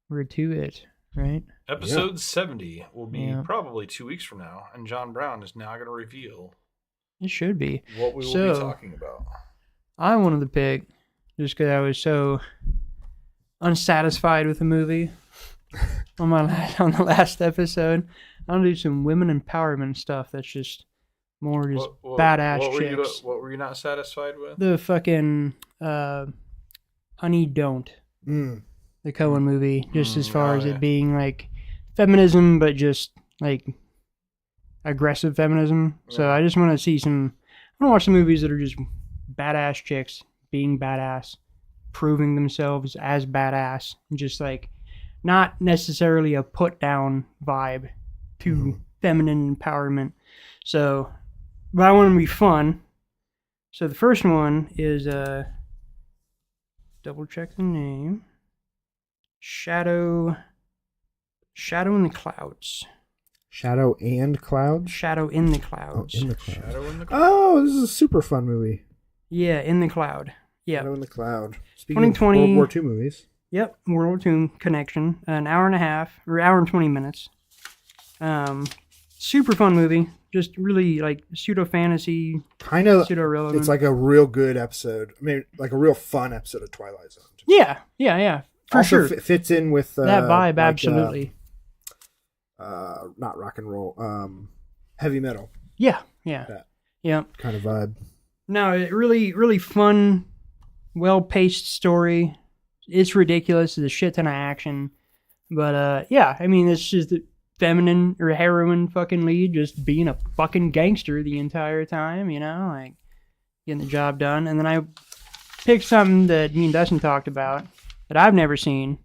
we're to it, right? Episode 70 will be Yeah. probably 2 weeks from now, and John Brown is now going to reveal It should be. what we will So- be talking about. I wanted to pick just because I was so unsatisfied with the movie on the last episode. I'm gonna do some women empowerment stuff. That's just more just badass chicks. What were you not satisfied with? The fucking Honey Don't, Mm. the Cohen movie, just as far as yeah. it being like feminism, but just like aggressive feminism. So Yeah. I just want to see some. I want to watch some movies that are just badass chicks being badass, proving themselves as badass, and just like not necessarily a put down vibe to feminine empowerment. So, but I want them to be fun. So the first one is double check the name. Shadow in the Clouds. Shadow and Clouds. Shadow in the Oh, Clouds. in the cloud. Shadow in the Cloud. Oh, this is a super fun movie. Yeah, in the cloud. Yeah. Shadow in the Cloud. Speaking 2020. of World War II movies. Yep, World War II connection. An hour and a half, or hour and 20 minutes. Super fun movie. Just really like pseudo fantasy, Kind of, pseudo realism. it's like a real good episode. I mean, like a real fun episode of Twilight Zone. Yeah, for Also sure. fits in with That vibe, like, absolutely. not rock and roll, heavy metal Yeah. that. Yeah. kind of vibe. No, it really, really fun, well-paced story. It's ridiculous. There's a shit ton of action. But, yeah, I mean, it's just a feminine or heroine fucking lead just being a fucking gangster the entire time, you know? Like, getting the job done. And then I picked something that me and Dustin talked about that I've never seen.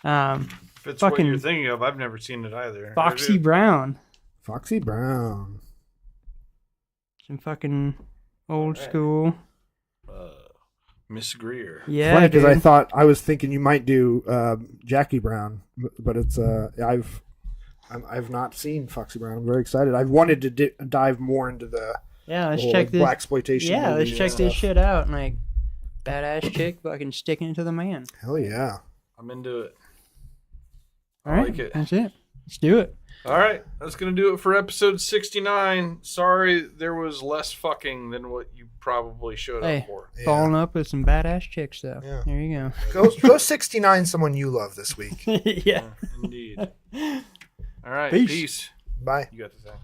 If it's fucking what you're thinking of, I've never seen it either. Foxy Brown. Foxy Brown. Some fucking old school. Miss Greer. Yeah, Funny because I dude. thought I was thinking you might do Jackie Brown, but it's I've not seen Foxy Brown. I'm very excited. I've wanted to dive more into the Yeah, let's whole, check like, this. blaxploitation. Yeah, let's movies check and this stuff. shit out. And like, badass chick fucking sticking it to the man. Hell yeah! I'm into it. All I right, like it. that's it. Let's do it. All right, that's going to do it for episode 69. Sorry there was less fucking than what you probably showed Hey. up for. Yeah. Following up with some badass chicks, though. Yeah. There you Go 69 someone you love this week. go. Yeah. Indeed. All right, Peace. peace. Bye. You got the thing.